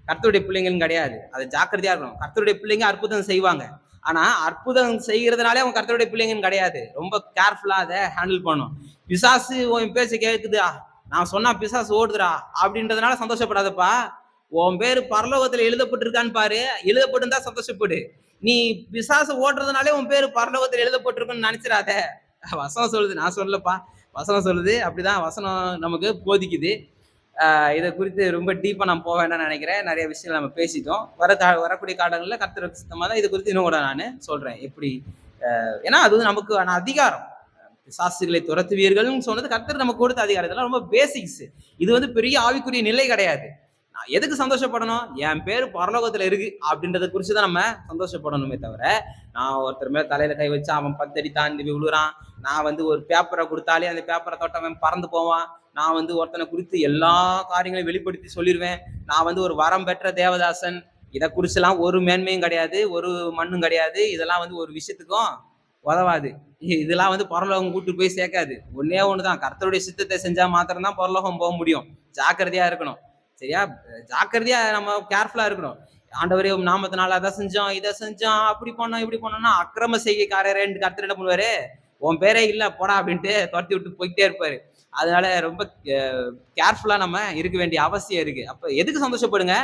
கர்த்தருடைய பிள்ளைங்கன்னு கிடையாது. அது ஜாக்கிரதையா இருக்கணும். கர்த்தருடைய பிள்ளைங்க அற்புதம் செய்வாங்க. ஆனா அற்புதம் செய்யறதுனாலே அவங்க கர்த்தருடைய பிள்ளைங்கன்னு கிடையாது. ரொம்ப கேர்ஃபுல்லா அதை ஹேண்டில் பண்ணணும். பிசாசு உன் பேச்ச கேக்குதா, நான் சொன்னா பிசாசு ஓடுதுடா அப்படின்றதுனால சந்தோஷப்படாதப்பா. உன் பேரு பரலோகத்துல எழுதப்பட்டிருக்கான்னு பாரு, எழுதப்பட்டிருந்தா சந்தோஷப்படு. நீ பிசாசு ஓடுறதுனாலே உன் பேரு பரலோகத்துல எழுதப்பட்டிருக்குன்னு நினைச்சிடாத. வசனம் சொல்லுது, நான் சொல்லப்பா, வசனம் சொல்லுது. அப்படிதான் வசனம் நமக்கு போதிக்குது. இதை குறித்து ரொம்ப டீப்பா நான் போக வேண்டாம்னு நினைக்கிறேன். நிறைய விஷயங்கள் நம்ம பேசிட்டோம். வரக்கூடிய காலங்களில் கர்த்தருக்கு சித்தமா தான் இது குறித்து இன்னும் கூட நான் சொல்றேன். எப்படி ஏன்னா அது வந்து நமக்கு அதிகாரம். பிசாசுகளை துரத்துவீர்கள்னு சொன்னது கர்த்தர் நமக்கு கொடுத்த அதிகாரம். இதெல்லாம் ரொம்ப பேசிக்ஸ். இது வந்து பெரிய ஆவிக்குரிய நிலை கிடையாது. நான் எதுக்கு சந்தோஷப்படணும், என் பேரு பரலோகத்துல இருக்கு அப்படின்றத குறிச்சுதான் நம்ம சந்தோஷப்படணுமே தவிர, நான் ஒருத்தர் மேல தலையில கை வச்சு அவன் 10 அடி தாண்டி விழுறான், நான் வந்து ஒரு பேப்பரை கொடுத்தாலே அந்த பேப்பரை தொட்டவன் பறந்து போவான், நான் வந்து ஒருத்தனை குறித்து எல்லா காரியங்களையும் வெளிப்படுத்தி சொல்லிடுவேன், நான் வந்து ஒரு வரம் பெற்ற தேவதாசன், இதை குறிச்செல்லாம் ஒரு மேன்மையும் கிடையாது, ஒரு மண்ணும் கிடையாது. இதெல்லாம் வந்து ஒரு விஷயத்துக்கும் உதவாது. இதெல்லாம் வந்து பரலோகம் கூட்டு போய் சேர்க்காது. ஒன்னே ஒண்ணுதான், கர்த்தருடைய சித்தத்தை செஞ்சா மாத்திரம்தான் பரலோகம் போக முடியும். ஜாக்கிரதையா இருக்கணும். சரியா? ஜாக்கிரதையா நம்ம கேர்ஃபுல்லா இருக்கணும். ஆண்டவரே நாமத்தினால அதை செஞ்சோம், இதை செஞ்சோம், அப்படி பண்ணோம், இப்படி பண்ணோம்னா அக்கிரம செய்கைக்காரரே கர்த்தர் என்ன பண்ணுவாரு, உன் பேரே இல்ல போடா அப்படின்ட்டு துரத்தி விட்டு போயிட்டே இருப்பாரு. அதனால ரொம்ப கேர்ஃபுல்லா நம்ம இருக்க வேண்டிய அவசியம் இருக்கு. அப்ப எதுக்கு சந்தோஷப்படுங்க,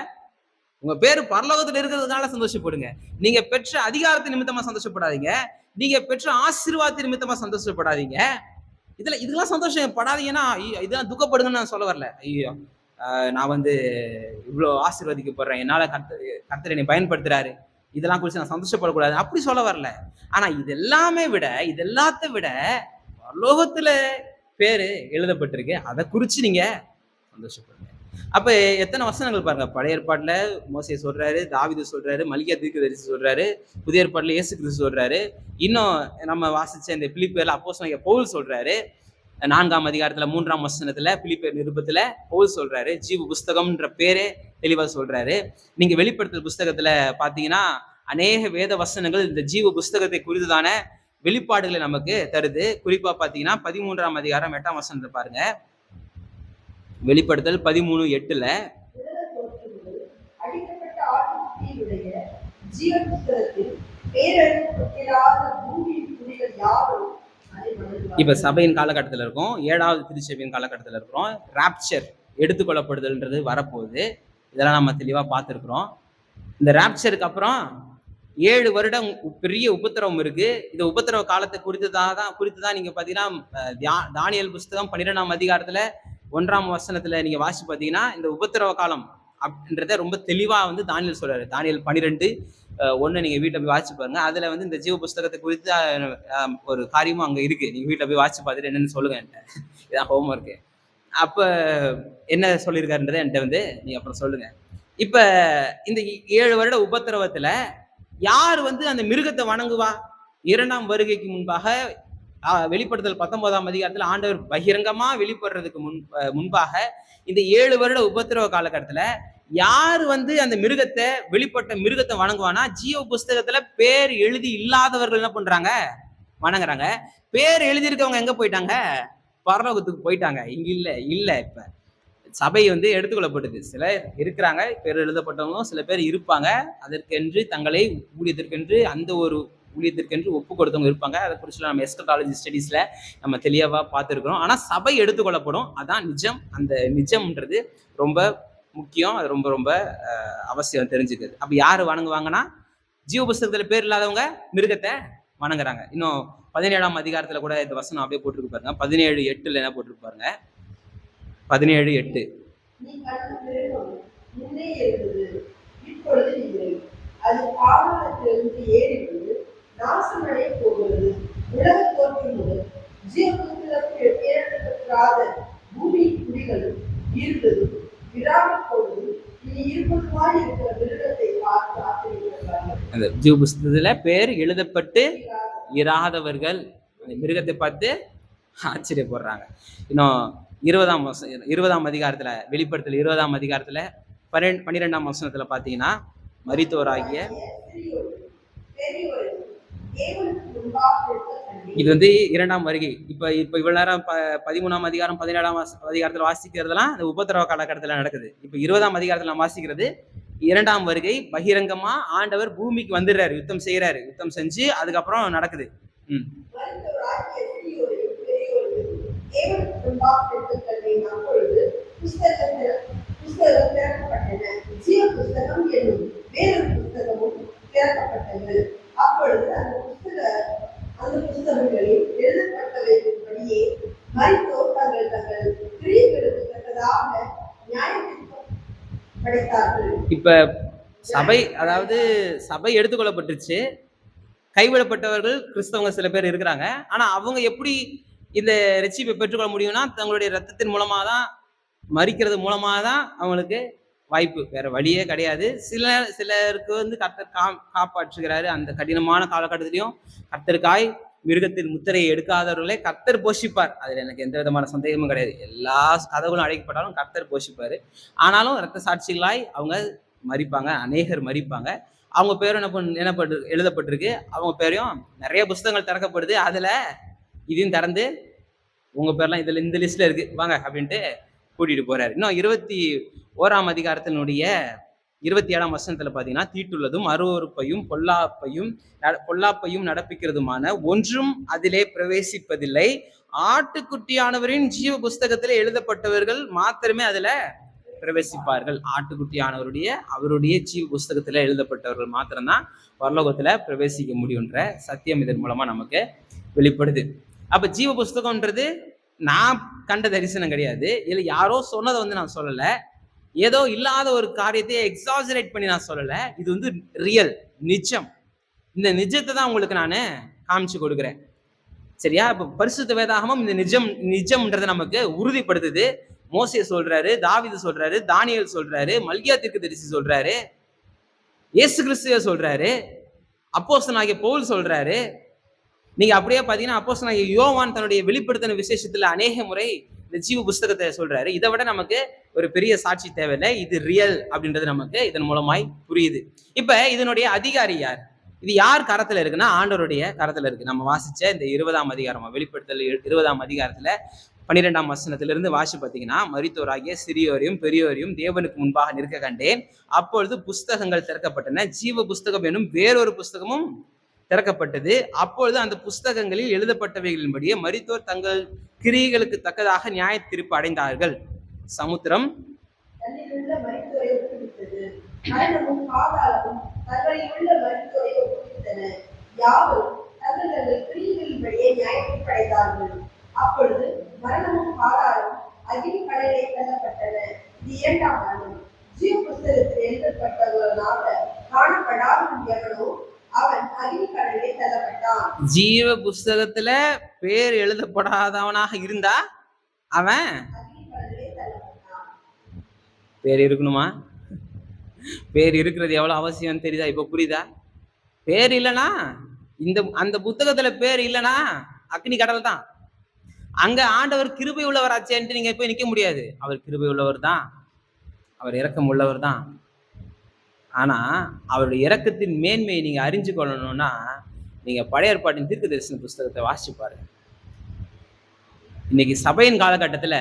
உங்க பேரு பரலோகத்துல இருக்கிறதுனால சந்தோஷப்படுங்க. நீங்க பெற்ற அதிகாரத்து நிமித்தமா சந்தோஷப்படாதீங்க, நீங்க பெற்ற ஆசீர்வாதத்து நிமித்தமா சந்தோஷப்படாதீங்க. இதெல்லாம் சந்தோஷம் படாதீங்கன்னா இதெல்லாம் துக்கப்படுங்கன்னு நான் சொல்ல வரல. ஐயோ நான் வந்து இவ்வளவு ஆசீர்வதிக்கப்படுறேன், என்னால கர்த்தர் என்னை பயன்படுத்துறாரு, இதெல்லாம் குறித்து நான் சந்தோஷப்படக்கூடாது அப்படி சொல்ல வரல. ஆனா இது எல்லாத்த விட பரலோகத்துல பேரு எழுதப்பட்டிருக்கு, அதை குறிச்சு நீங்க சந்தோஷப்படுங்க. அப்ப எத்தனை வசனங்கள் பாருங்க. பழைய ஏற்பாட்டுல மோசே சொல்றாரு, தாவீது சொல்றாரு, மல்கியா தீர்க்கதரிசி சொல்றாரு, புதிய ஏற்பாட்டுல இயேசு கிறிஸ்து சொல்றாரு, இன்னும் நம்ம வாசிச்ச இந்த பிலிப்பியர்ல அப்போஸ்தலனாகிய பவுல் சொல்றாரு. 4ஆம் அதிகாரத்துல 3ஆம் வசனத்துல பிலிப்பியர் நிருபத்துல பவுல் சொல்றாரு, ஜீவ புஸ்தகம்ன்ற பேரே தெளிவா சொல்றாரு. நீங்க வெளிப்படுத்தல் புஸ்தகத்துல பாத்தீங்கன்னா அநேக வேத வசனங்கள் இந்த ஜீவ புஸ்தகத்தை குறித்துதான வெளிப்பாடுகளை நமக்கு தருது. குறிப்பா பாத்தீங்கன்னா 13ஆம் அதிகாரம் 8ஆம் வசனத்தை பாருங்க. வெளிப்படுத்தல் 13:8 அடிக்கப்பட்ட ஆட்டுக்குட்டியினுடைய ஜீவ புஸ்தகத்தில் பேரெழுதப்பட்டிராத பூமியின் குடிகள் யாவரும் அதை வணங்குவார்கள். இப்ப சபையின் காலகட்டத்தில் இருக்கும், 7வது திருச்சபையின் காலகட்டத்தில் இருக்கிறோம். ராப்சர் எடுத்துக்கொள்ளப்படுதல்ன்றது வரப்போகுது. இதெல்லாம் நம்ம தெளிவா பார்த்துருக்குறோம். இந்த ராப்சருக்கு அப்புறம் 7 வருடம் பெரிய உபத்திரவம் இருக்கு. இந்த உபத்திரவ காலத்தை குறித்துதான் நீங்க பாத்தீங்கன்னா தானியேல் புஸ்தகம் 12ஆம் அதிகாரத்துல 1ஆம் வசனத்துல நீங்க வாசி பாத்தீங்கன்னா இந்த உபத்திரவ காலம் அப்படின்றத ரொம்ப தெளிவா தானியேல் சொல்றாரு. தானியேல் 12:1 நீங்க வீட்டுல போய் வாசிச்சு பாருங்க. அதுல இந்த ஜீவ புஸ்தகத்தை குறித்து ஒரு காரியமும் அங்க இருக்கு. நீங்க வீட்டுல போய் வாசிச்சு பார்த்துட்டு என்னன்னு சொல்லுங்க என்கிட்ட. இதான் ஹோம்ஒர்க். அப்ப என்ன சொல்லியிருக்காருன்றதை என்கிட்ட நீங்க அப்புறம் சொல்லுங்க. இப்ப இந்த 7 வருட உபத்திரவத்துல யார் அந்த மிருகத்தை வணங்குவா? 2ஆம் வருகைக்கு முன்பாக வெளிப்படுத்தல் 19ஆம் அதிகாரத்துல ஆண்டவர் பகிரங்கமா வெளிப்படுறதுக்கு முன்பாக இந்த 7 வருட உபத்திரவ காலகட்டத்துல யார் அந்த மிருகத்தை வெளிப்பட்ட மிருகத்தை வணங்குவானா? ஜீவ புஸ்தகத்துல பேர் எழுதி இல்லாதவர்கள் என்ன பண்றாங்க? வணங்குறாங்க. பேர் எழுதியிருக்கவங்க எங்க போயிட்டாங்க? பரலோகத்துக்கு போயிட்டாங்க. இங்க இல்ல. இப்ப சபை எடுத்துக்கொள்ளப்பட்டது. சிலர் இருக்கிறாங்க, பேர் எழுதப்பட்டவங்களும் சில பேர் இருப்பாங்க. அதற்கென்று தங்களை ஊழியத்திற்கென்று அந்த ஒரு ஊழியத்திற்கென்று ஒப்பு கொடுத்தவங்க இருப்பாங்க. அதை குறிச்சுலாம் நம்ம எஸ்கட்டாலஜி ஸ்டடீஸ்ல நம்ம தெளிவா பார்த்துருக்கிறோம். ஆனா சபை எடுத்துக்கொள்ளப்படும். அதான் நிஜம். அந்த நிஜம்ன்றது ரொம்ப முக்கியம். அது ரொம்ப ரொம்ப அவசியம் தெரிஞ்சுக்குது. அப்ப யாரு வணங்குவாங்கன்னா, ஜீவ புஸ்தகத்துல பேர் இல்லாதவங்க மிருகத்தை வணங்குறாங்க. இன்னும் 17ஆம் அதிகாரத்துல கூட இந்த வசனம் அப்படியே போட்டிருக்கு பாருங்க. 17:8 என்ன போட்டிருக்கு பாருங்க. 17:8 நீ கண்ட மிருகம் முன்னே இருந்தது, இப்பொழுது இல்லை. அது பாதாளத்திலிருந்து ஏறி வந்து நாசமடைய போகிறது. உலக தோற்றம் முதல் ஜீவ புஸ்தகத்தில் பேரெழுதப்படாத பூமியின் குடிகளும் இருந்ததும் விராமல் போனதும் இனி இருப்பதுமாய் இருக்கிற மிருகத்தை பார்த்து ஆச்சரியப்படுகிறார்கள். அந்த ஜீவ புஸ்தகத்துல பேர் எழுதப்பட்டு இராதவர்கள் அந்த மிருகத்தை பார்த்து ஆச்சரியப்படுறாங்க. இன்னும் 20ஆம் அதிகாரத்துல வெளிப்படுத்தல் 20ஆம் அதிகாரத்துல 12ஆம் வசனத்துல பாத்தீங்கன்னா மரித்தோராகிய இது 2ஆம் வருகை. இப்ப இவ்வளவு நேரம் 13ஆம் அதிகாரம் 17ஆம் அதிகாரத்துல வாசிக்கிறதுலாம் இந்த உபத்திரவ காலகட்டத்துல நடக்குது. இப்ப 20ஆம் அதிகாரத்துல நான் வாசிக்கிறது 2ஆம் வருகை. பகிரங்கமா ஆண்டவர் பூமிக்கு வந்துடுறாரு, யுத்தம் செய்யறாரு. யுத்தம் செஞ்சு அதுக்கப்புறம் நடக்குது. அப்பொழுது அந்த புஸ்தகங்களில் எழுதப்பட்டவைகளின்படியே மரித்தோர் தங்கள் கிரியைகளுக்கு தக்கதாக நியாயத்தீர்ப்பு படைத்தார்கள். இப்ப சபை எடுத்துக்கொள்ளப்பட்டுருச்சு. கைவிடப்பட்டவர்கள் கிறிஸ்தவங்க சில பேர் இருக்கிறாங்க. ஆனா அவங்க எப்படி இந்த ரட்சிப்பை பெற்றுக்கொள்ள முடியும்னா, தங்களுடைய ரத்தத்தின் மூலமா தான், மரிக்கிறது மூலமா தான் அவங்களுக்கு வாய்ப்பு. வேற வழியே கிடையாது. சிலருக்கு கர்த்தர் காப்பாற்றுகிறாரு. அந்த கடினமான காலகட்டத்திலையும் கர்த்தருக்காய் மிருகத்தின் முத்திரையை எடுக்காதவர்களே கர்த்தர் போஷிப்பார். அதுல எனக்கு எந்த விதமான சந்தேகமும் கிடையாது. எல்லா கதவுகளும் அடைக்கப்பட்டாலும் கர்த்தர் போஷிப்பாரு. ஆனாலும் இரத்த சாட்சிகளாய் அவங்க மரிப்பாங்க. அநேகர் மரிப்பாங்க. அவங்க பேரும் என்ன எழுதப்பட்டிருக்கு. அவங்க பேரையும் நிறைய புஸ்தகங்கள் திறக்கப்படுது. அதுல இதையும் திறந்து உங்க பேர்லாம் இதுல இந்த லிஸ்ட்ல இருக்கு, வாங்க அப்படின்ட்டு கூட்டிட்டு போறாரு. இன்னும் 21ஆம் அதிகாரத்தினுடைய 27ஆம் வசனத்துல பாத்தீங்கன்னா, தீட்டுள்ளதும் அருவருப்பையும் பொல்லாப்பையும் நடப்பிக்கிறதுமான ஒன்றும் அதிலே பிரவேசிப்பதில்லை. ஆட்டுக்குட்டியானவரின் ஜீவ புஸ்தகத்துல எழுதப்பட்டவர்கள் மாத்திரமே அதுல பிரவேசிப்பார்கள். அவருடைய ஜீவ புஸ்தகத்துல எழுதப்பட்டவர்கள் மாத்திரம்தான் பரலோகத்துல பிரவேசிக்க முடியுன்ற சத்தியம் இதன் மூலமா நமக்கு வெளிப்படுது. அப்ப ஜீவ புஸ்தகம்ன்றது நான் கண்ட தரிசனம் கிடையாது. இல்ல யாரோ சொன்னதை நான் சொல்லல. ஏதோ இல்லாத ஒரு காரியத்தை எக்ஸாஜரேட் பண்ணி நான் சொல்லல. இது ரியல், நிஜம். இந்த நிஜத்தை தான் உங்களுக்கு நான் காமிச்சு கொடுக்குறேன். சரியா? இப்ப பரிசுத்த வேதாகமம் இந்த நிஜம்ன்றதை நமக்கு உறுதிப்படுத்துது. மோசே சொல்றாரு, தாவீது சொல்றாரு, தானியேல் சொல்றாரு, மல்கியா தீர்க்கதரிசி சொல்றாரு, இயேசு கிறிஸ்துவே சொல்றாரு, அப்போஸ்தலனாகிய பவுல் சொல்றாரு. நீங்க அப்படியே பாத்தீங்கன்னா அப்போஸ்தலனாகிய யோவான் தன்னுடைய வெளிப்படுத்தின விசேஷத்துல அநேக முறை இந்த ஜீவ புஸ்தகத்தை சொல்றாரு. இதை விட நமக்கு ஒரு பெரிய சாட்சி தேவையில்லை, இது ரியல் அப்படின்றது நமக்கு இதன் மூலமாய் புரியுது. இப்ப இதனுடைய அதிகாரி யார்? இது யார் கரத்துல இருக்குன்னா ஆண்டவருடைய கரத்துல இருக்கு. நம்ம வாசிச்ச இந்த 20ஆம் அதிகாரம் வெளிப்படுத்தல் 20ஆம் அதிகாரத்துல 12ஆம் வசனத்திலிருந்து வாசி பார்த்தீங்கன்னா, மரித்தோராகிய சிறியோரையும் பெரியோரையும் தேவனுக்கு முன்பாக நிற்க கண்டேன். அப்பொழுது புஸ்தகங்கள் திறக்கப்பட்டன. ஜீவ புஸ்தகம் எனும் வேறொரு புஸ்தகமும் திறக்கப்பட்டது. அப்பொழுது அந்த புஸ்தகங்களில் எழுதப்பட்டவைகளின்படியே மரித்தோர் தங்கள் கிரியைகளுக்கு தக்கதாக நியாய தீர்ப்பு அடைந்தார்கள். சமுத்திரம் தன்னிலுள்ள மரித்தோரை ஒப்புவித்தது. மரணமும் பாதாளமும் தங்களிலுள்ள மரித்தோரை ஒப்புவித்தன. யாவரும் தங்கள் தங்கள் கிரியைகளின்படியே நியாயத்தீர்ப்பு அடைந்தார்கள். அப்பொழுது மரணமும் பாதாளமும் அக்கினி கடலிலே தள்ளப்பட்டன. இது இரண்டாம் மரணம். ஜீவ புஸ்தகத்தில் எழுதப்பட்டவர்களாக காணப்படாதவன் எவனோ அவன் அக்கினி கடலிலே தள்ளப்பட்டான். ஜீவ புஸ்தகத்துல பேர் எழுதப்படாதவனாக இருந்தா அவன் அக்கினி கடலிலே தள்ளப்பட்டான். பேர் இருக்கணுமா? பேர் இருக்கிறது எவ்வளவு அவசியம் தெரியுதா? இப்ப புரியுதா? பேர் இல்லைன்னா அந்த புத்தகத்துல பேர் இல்லைன்னா அக்னி கடல் தான். அங்க ஆண்டவர் கிருபை உள்ளவராச்சேன்ட்டு நீங்க போய் நிக்க முடியாது. அவர் கிருபை உள்ளவர் தான், அவர் இரக்கம் உள்ளவர் தான். ஆனா அவருடைய இரக்கத்தின் மேன்மையை நீங்க அறிஞ்சு கொள்ளணும்னா நீங்க பழைய ஏற்பாட்டின் தீர்க்க தரிசன புஸ்தகத்தை வாசிச்சு பாருங்க. இன்னைக்கு சபையின் காலகட்டத்துல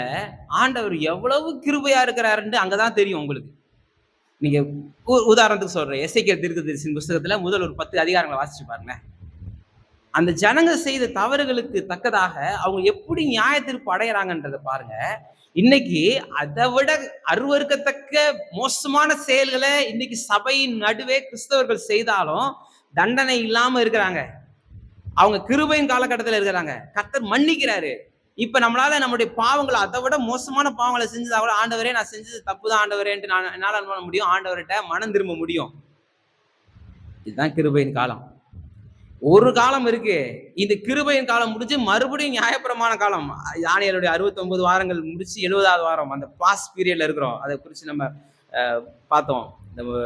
ஆண்டவர் எவ்வளவு கிருபையா இருக்கிறாருன்னு அங்கதான் தெரியும் உங்களுக்கு. நீங்க உதாரணத்துக்கு சொல்றேன், எசேக்கியேல் தீர்க்க தரிசன புஸ்தகத்துல முதல் ஒரு 10 அதிகாரங்களை வாசிச்சு பாருங்க. அந்த ஜனங்க செய்த தவறுகளுக்கு தக்கதாக அவங்க எப்படி நியாய தீர்ப்பு அடையறாங்கன்றத பாருங்க. இன்னைக்கு அதை விட அருவருக்கத்தக்க மோசமான செயல்களை இன்னைக்கு சபையின் நடுவே கிறிஸ்தவர்கள் செய்தாலும் தண்டனை இல்லாம இருக்கிறாங்க. அவங்க கிருபையின் காலகட்டத்தில் இருக்கிறாங்க. கர்த்தர் மன்னிக்கிறாரு. இப்ப நம்மளால நம்முடைய பாவங்களை அதை விட மோசமான பாவங்களை செஞ்சதா கூட ஆண்டவரே நான் செஞ்சது தப்புதான் ஆண்டவரேன்ட்டு என்னால பண்ண முடியும், ஆண்டவர்கிட்ட மனம் திரும்ப முடியும். இதுதான் கிருபையின் காலம். ஒரு காலம் இருக்கு, இந்த கிருபையின் காலம் முடிஞ்சு மறுபடியும் நியாயப்பிரமாண காலம். தானியேலுடைய 69 வாரங்கள் முடிச்சு 70வது வாரம் அந்த பாஸ் பீரியட்ல இருக்கிறோம். அதை குறித்து நம்ம பார்த்தோம். நம்ம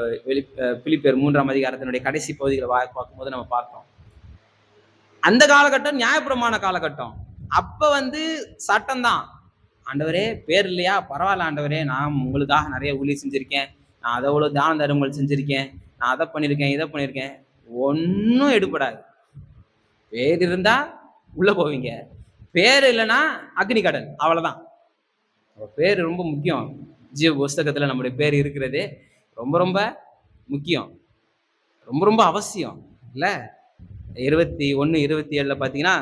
பிலிப்பியர் 3ஆம் அதிகாரத்தினுடைய கடைசி பகுதிகளை பார்க்கும்போது நம்ம பார்த்தோம். அந்த காலகட்டம் நியாயப்பிரமாண காலகட்டம். அப்ப சட்டம் தான். ஆண்டவரே பேர் இல்லையா, பரவாயில்ல ஆண்டவரே, நான் உங்களுக்காக நிறைய ஊழியம் செஞ்சிருக்கேன், நான் அதை எவ்வளவு தான தர்மங்கள் செஞ்சிருக்கேன், நான் அதை பண்ணியிருக்கேன் இதை பண்ணியிருக்கேன், ஒன்றும் எடுபடாது. பேர் இருந்தா உள்ள போவீங்க, பேர் இல்லைன்னா அக்னி கடல், அவ்வளவுதான். பேர் ரொம்ப முக்கியம். ஜீவ புஸ்தகத்துல நம்முடைய பேர் இருக்கிறது ரொம்ப ரொம்ப முக்கியம், ரொம்ப ரொம்ப அவசியம் இல்ல. 21, 27 பாத்தீங்கன்னா,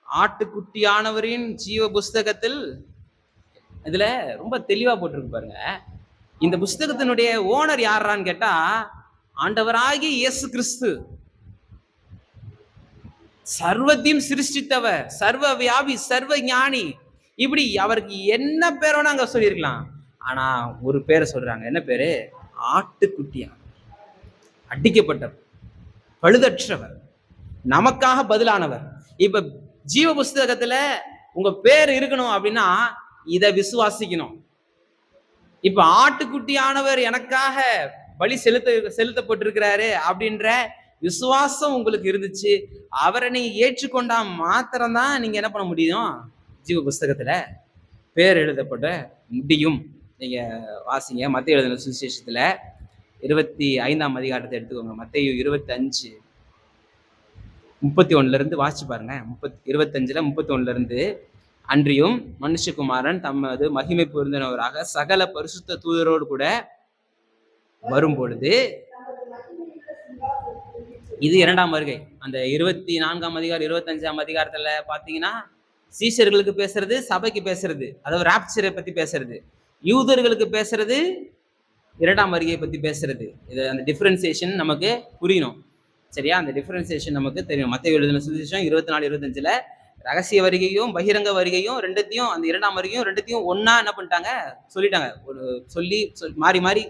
ஆட்டுக்குட்டியானவரின் ஜீவ புஸ்தகத்தில் இதுல ரொம்ப தெளிவா போட்டிருக்கு பாருங்க. இந்த புஸ்தகத்தினுடைய ஓனர் யாரான்னு கேட்டா ஆண்டவராகிய இயேசு கிறிஸ்து. சர்வத்தையும் சிருஷ்டித்தவர், சர்வ வியாபி, சர்வ ஞானி, இப்படி அவருக்கு என்ன பேரோட அங்க சொல்லியிருக்கலாம். ஆனா ஒரு பேரை சொல்றாங்க. என்ன பேரு? ஆட்டுக்குட்டியானவர், அடிக்கப்பட்டவர், பழுதற்றவர், நமக்காக பதிலானவர். இப்ப ஜீவ புஸ்தகத்துல உங்க பேர் இருக்கணும் அப்படின்னா இதை விசுவாசிக்கணும். இப்ப ஆட்டுக்குட்டியானவர் எனக்காக பலி செலுத்தப்பட்டிருக்கிறாரு அப்படின்ற விசுவாசம் உங்களுக்கு இருந்துச்சு, அவரை நீங்க ஏற்றுக்கொண்டா மாத்திரம்தான் நீங்க என்ன பண்ண முடியும், ஜீவ புஸ்தகத்துல பேர் எழுதப்பட முடியும். நீங்க வாசிங்க மத்தேயு எழுதின சுவிசேஷத்துல 25ஆம் அதிகாரத்தை எடுத்துக்கோங்க. மத்தேயு 25:31 வாசிச்சு பாருங்க. 25:31 அன்றியும் மனுஷகுமாரன் தமது மகிமை பொருந்தினவராக சகல பரிசுத்த தூதரோடு கூட வரும் பொழுது, இது 2ஆம் வருகை. அந்த 24ஆம் அதிகாரம் 25ஆம் அதிகாரத்துல பாத்தீங்கன்னா சீஷர்களுக்கு பேசுறது, சபைக்கு பேசுறது, அதாவது ராப்சரை பத்தி பேசுறது, யூதர்களுக்கு பேசுறது, 2ஆம் வருகையை பத்தி பேசுறது. இது அந்த டிஃபரன்சியேஷன் நமக்கு புரியணும், சரியா? அந்த டிஃபரன்சியேஷன் நமக்கு தெரியும். மத்தேயு எழுதின சுவிசேஷம் 24:25 ரகசிய வருகையும் பகிரங்க வருகையும் ரெண்டுத்தையும், அந்த 2ஆம் வருகையும் ரெண்டுத்தையும் ஒன்னா என்ன பண்ணிட்டாங்க, சொல்லிட்டாங்க. ஒரு சொல்லி மாறி மாறி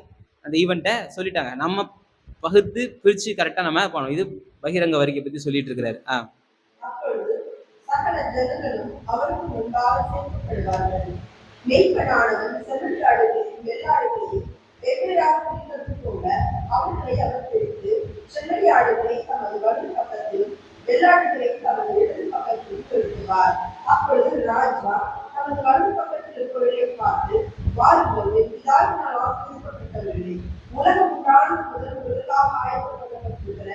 அந்த ஈவெண்ட்டை சொல்லிட்டாங்க. நம்ம பகுத்து பிரிச்சு கரெக்டா நம்ம பண்ணணும். இது பகிரங்க வருகை பத்தி சொல்லிட்டு இருக்கிறாரு. அப்பொழுது சகல ஜனங்களும் அவருக்கு முன்பாக சேர்க்கப்படுவார்கள். மெய்ப்பனானவன் செம்மறியாடுகளையும் வெள்ளாடுகளையும் வெவ்வேறாக பிரித்தது போல அவர்களை அவர் பிரித்து செம்மறியாடுகளை தமது வலது பக்கத்திலும் வெள்ளாடுகளை தமது இடது பக்கத்தில் நிறுத்துவார். அப்பொழுது ராஜா தமது வலது பக்கத்தில் இருப்பவர்களை பார்த்து, வாருங்கள், என் பிதாவினால் ஆசீர்வதிக்கப்பட்டவர்களே, உலகம் உண்டான முதல் முதலாக ஆயத்தப்பட்டிருக்கிற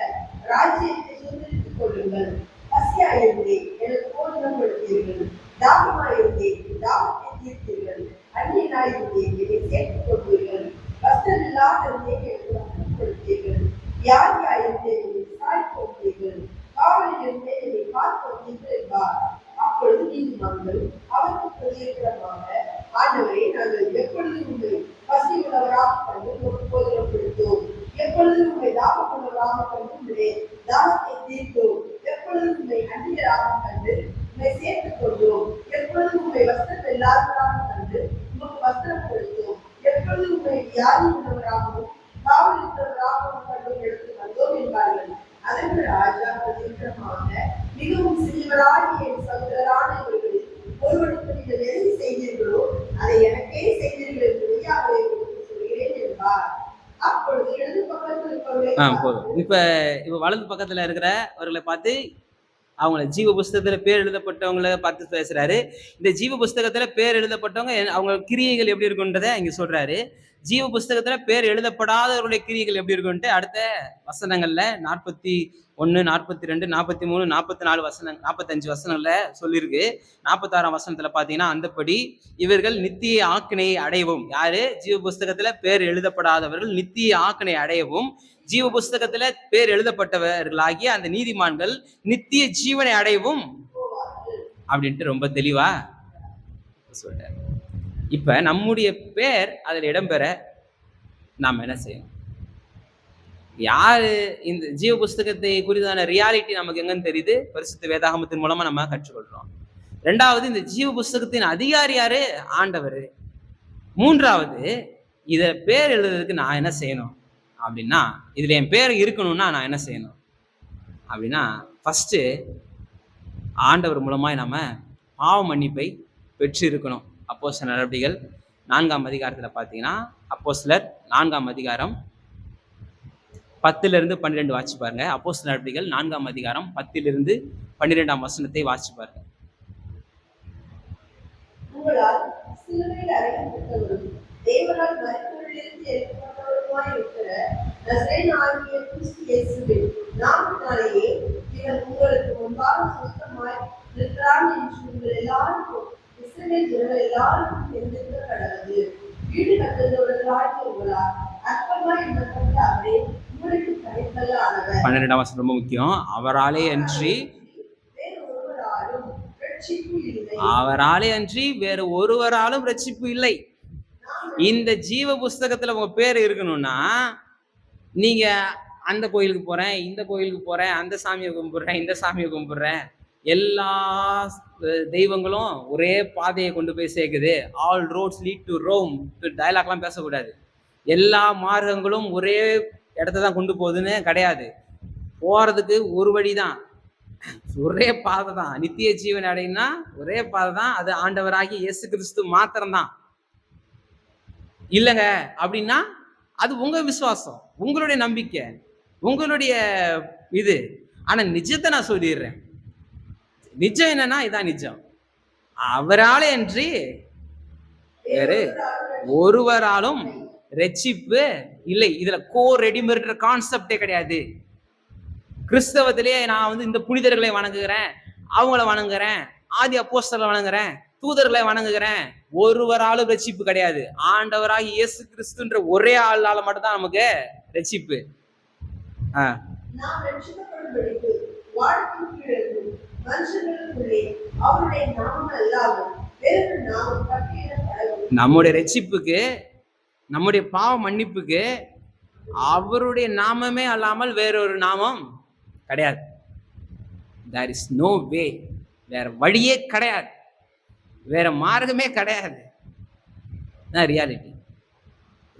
ராஜ்யத்தை சுதந்திரித்துக் கொள்ளுங்கள். பசியாயிருந்தேன், எனக்கு போஜனம் கொடுத்தீர்கள். தாகமாயிருந்தேன், தாகத்தை தீர்த்தீர்கள். அந்நியனாயிருந்தேன், என்னை சேர்த்துக் கொள்வீர்கள். வஸ்திரம் இல்லாதிருந்தேன், எனக்கு வஸ்திரம் கொடுத்தீர்கள். வியாதியாயிருந்தேன், என்னை விசாரித்து கொண்டீர்கள். காவலில் இருந்தே என்னை பார்க்க வந்தீர்கள் என்பார். அப்பொழுது நீதிமான்கள் அவருக்கு பிரதியுத்தரமாக, ஆண்டவரே, நாங்கள் எப்பொழுது உண்மை பசி உள்ளவராக கண்டு உமக்கு போஜனம் கொடுத்தோம்? எப்பொழுது உண்மை தாகம் உள்ளவராக கண்டு உடைய தாகத்தை தீர்த்தோம்? எப்பொழுது உண்மை அந்நியராக கண்டு உண்மை சேர்த்துக் கொண்டோம்? எப்பொழுது உண்மை வஸ்திரம் இல்லாதவராக கண்டு உமக்கு வஸ்திரம் கொடுத்தோம்? எப்பொழுது உண்மை வியாதி உள்ளவராகவும் காவல் இருக்கிறவராகவும் கண்டு எடுத்து வந்தோம் என்பார்கள். அதற்கு ராஜா பிரதியுத்தரமாக, மிகவும் சிறியவராகிய என் சகோதரரான இவர்களில் ஒருவனுக்கு நீங்கள் எதை செய்தீர்களோ அதை எனக்கே செய்தீர்கள் என்று மெய்யாகவே உங்களுக்கு சொல்கிறேன் என்பார். அப்பொழுது இடது பக்கத்தில் இருப்பவர்களை போதும். இப்ப வலது பக்கத்துல இருக்கிறவர்களை பார்த்து அவங்கள ஜீவ புஸ்தகத்துல பேர் எழுதப்பட்டவங்கள பார்த்து பேசுறாரு. இந்த ஜீவ புஸ்தகத்துல பேர் எழுதப்பட்டவங்க அவங்க கிரியைகள் எப்படி இருக்குன்றத இங்க சொல்றாரு. ஜீவ புஸ்தகத்துல பேர் எழுதப்படாதவர்களுடைய கிரியைகள் எப்படி இருக்குன்ட்டு அடுத்த வசனங்கள்ல 41, 42, 43, 44 வசனங்கள் 45 வசனங்கள்ல சொல்லியிருக்கு. 46ஆம் வசனத்துல பாத்தீங்கன்னா, அந்தபடி இவர்கள் நித்திய ஆக்கினையை அடையவும், யாரு? ஜீவ புஸ்தகத்துல பேர் எழுதப்படாதவர்கள் நித்திய ஆக்கினை அடையவும், ஜீவ புஸ்தகத்துல பேர் எழுதப்பட்டவர்களாகிய அந்த நீதிமான்கள் நித்திய ஜீவனை அடையவும் அப்படின்ட்டு ரொம்ப தெளிவா சொல்றாரு. இப்ப நம்முடைய பேர் அதில் இடம்பெற நாம் என்ன செய்யணும்? யாரு இந்த ஜீவ புஸ்தகத்தை குறித்தான ரியாலிட்டி நமக்கு எங்கன்னு தெரியுது? பரிசுத்த வேதாகமத்தின் மூலமா நம்ம கற்றுக்கொள்றோம். ரெண்டாவது, இந்த ஜீவ புஸ்தகத்தின் அதிகாரி யாரு? ஆண்டவர். மூன்றாவது, இத பேர் எழுதுறதுக்கு நான் என்ன செய்யணும் அப்படின்னா, இதுல என் பேர் இருக்கணும்னா நான் என்ன செய்யணும் அப்படின்னா, ஃபர்ஸ்ட் ஆண்டவர் மூலமாய் நம்ம பாவ மன்னிப்பை பெற்று இருக்கணும். அப்போஸ்தலர் நடவடிக்கைகள் 4ஆம் அதிகாரத்துல பாத்தீங்கன்னா, அப்போஸ்தலர் 4ஆம் அதிகாரம் 10 to 12 வாசிச்சு பாருங்க. அப்போஸ்தலர் நடவடிக்கைகள் 4ஆம் அதிகாரம் 10 to 12ஆம் வசனத்தை வாசிச்சு பாருங்க. உங்களால் சிலுவையில் அறையப்பட்டவரும் தேவனால் மரித்தோரிலிருந்து எழுப்பப்பட்டவருமாய் இருக்கிற நசரேயனாகிய கிறிஸ்து இயேசுவின் நாமத்தினாலேயே இவர் உங்களுக்கு முன்பாக சுத்தமாய் இருக்கிறார் என்று உங்கள் எல்லாருக்கும் இஸ்ரவேல் ஜனங்கள் எல்லாருக்கும் தெரிந்திருக்க கடவுது. வீடு கட்டுகிறவர்களாகிய உங்களால் அற்பமாய் எண்ணப்பட்ட அவரே உங்களுக்கு தனித்தல்ல ஆனவர். 12ஆம் வசனம் ரொம்ப முக்கியம். அவராலே அன்றி வேறு ஒருவராலும் ரட்சிப்பு இல்லை. இந்த ஜீவ புஸ்தகத்துல உங்க பேர் இருக்கணும்னா, நீங்க அந்த கோயிலுக்கு போறேன், இந்த கோயிலுக்கு போறேன், அந்த சாமியை கும்பிடுறேன், இந்த சாமியை கும்பிடுறேன், எல்லா தெய்வங்களும் ஒரே பாதையை கொண்டு போய் சேர்க்குது, all roads lead to Rome, டயலாக்லாம் பேசக்கூடாது. எல்லா மார்க்கங்களும் ஒரே இடத்த தான் கொண்டு போகுதுன்னு கிடையாது. போறதுக்கு ஒரு வழிதான், ஒரே பாதை தான். நித்திய ஜீவன் அடையினா ஒரே பாதை தான், அது ஆண்டவராகி இயேசு கிறிஸ்து மாத்திரம்தான். இல்லைங்க அப்படின்னா அது உங்க விசுவாசம், உங்களுடைய நம்பிக்கை, உங்களுடைய இது. ஆனா நிஜத்தை நான் சொல்லிடுறேன். நிஜம் என்னன்னா இதான் நிஜம். அவராலே அன்றி வேறு ஒருவராலும் ரட்சிப்பு இல்லை. இதுல கோ ரெடிமேட் கான்செப்டே கிடையாது. கிறிஸ்தவத்திலேயே நான் இந்த புனிதர்களை வணங்குகிறேன், அவங்கள வணங்குகிறேன், ஆதி அப்போஸ்தலரை வணங்குகிறேன், தூதர்களை வணங்குகிறேன், ஒருவராலும் ரட்சிப்பு கிடையாது. ஆண்டவராக இயேசு கிறிஸ்துன்ற ஒரே ஆளால மட்டும் தான் நமக்கு ரட்சிப்பு. நம்முடைய ரட்சிப்புக்கு, நம்முடைய பாவ மன்னிப்புக்கு அவருடைய நாமமே அல்லாமல் வேறொரு நாமம் கிடையாது. there is no way, வேற வழியே கிடையாது, வேற மார்க்கமே கிடையாது. ரியாலிட்டி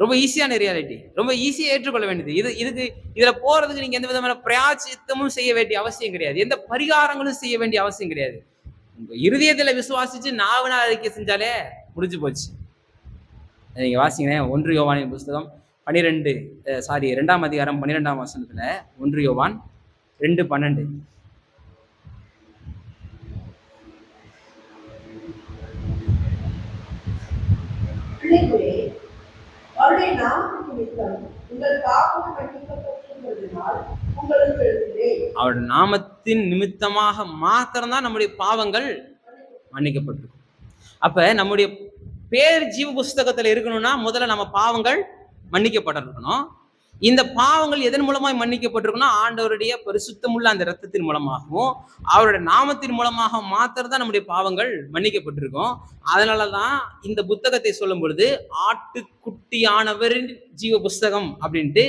ரொம்ப ஈஸியான ரியாலிட்டி, ரொம்ப ஈஸியா ஏற்றுக்கொள்ள வேண்டியது. இதுல போறதுக்கு நீங்க எந்த விதமான பிராயச்சித்தமும் செய்ய வேண்டிய அவசியம் கிடையாது, எந்த பரிகாரங்களும் செய்ய வேண்டிய அவசியம் கிடையாது. உங்க இருதயத்துல விசுவாசிச்சு நாவனால் அறிக்கை செஞ்சாலே முடிஞ்சு போச்சு. நீங்க வாசிங்க 1 யோவானின் புஸ்தகம் 2ஆம் அதிகாரம் 12ஆம் வசனத்துல 1 யோவான் 2:12. பிள்ளைகளே, அவருடைய நாமத்தின் நிமித்தம் உங்கள் பாவங்கள் மன்னிக்கப்பட்டிருப்பதினால் உங்களுக்கு எழுதுகிறேன். அவருடைய நாமத்தின் நிமித்தமாக மாத்திரம்தான் நம்முடைய பாவங்கள் மன்னிக்கப்பட்டிருக்கும். அப்ப நம்முடைய பேர் ஜீவ புஸ்தகத்துல இருக்கணும்னா முதல்ல நம்ம பாவங்கள் மன்னிக்கப்பட்டிருக்கணும். இந்த பாவங்கள் எதன் மூலமாய் மன்னிக்கப்பட்டிருக்கணும்? ஆண்டவருடைய பரிசுத்தமுள்ள அந்த இரத்தத்தின் மூலமாகவும் அவருடைய நாமத்தின் மூலமாக மாத்திரம் தான் நம்முடைய பாவங்கள் மன்னிக்கப்பட்டிருக்கும். அதனாலதான் இந்த புத்தகத்தை சொல்லும் பொழுது ஆட்டுக்குட்டியானவரின் ஜீவ புஸ்தகம் அப்படின்ட்டு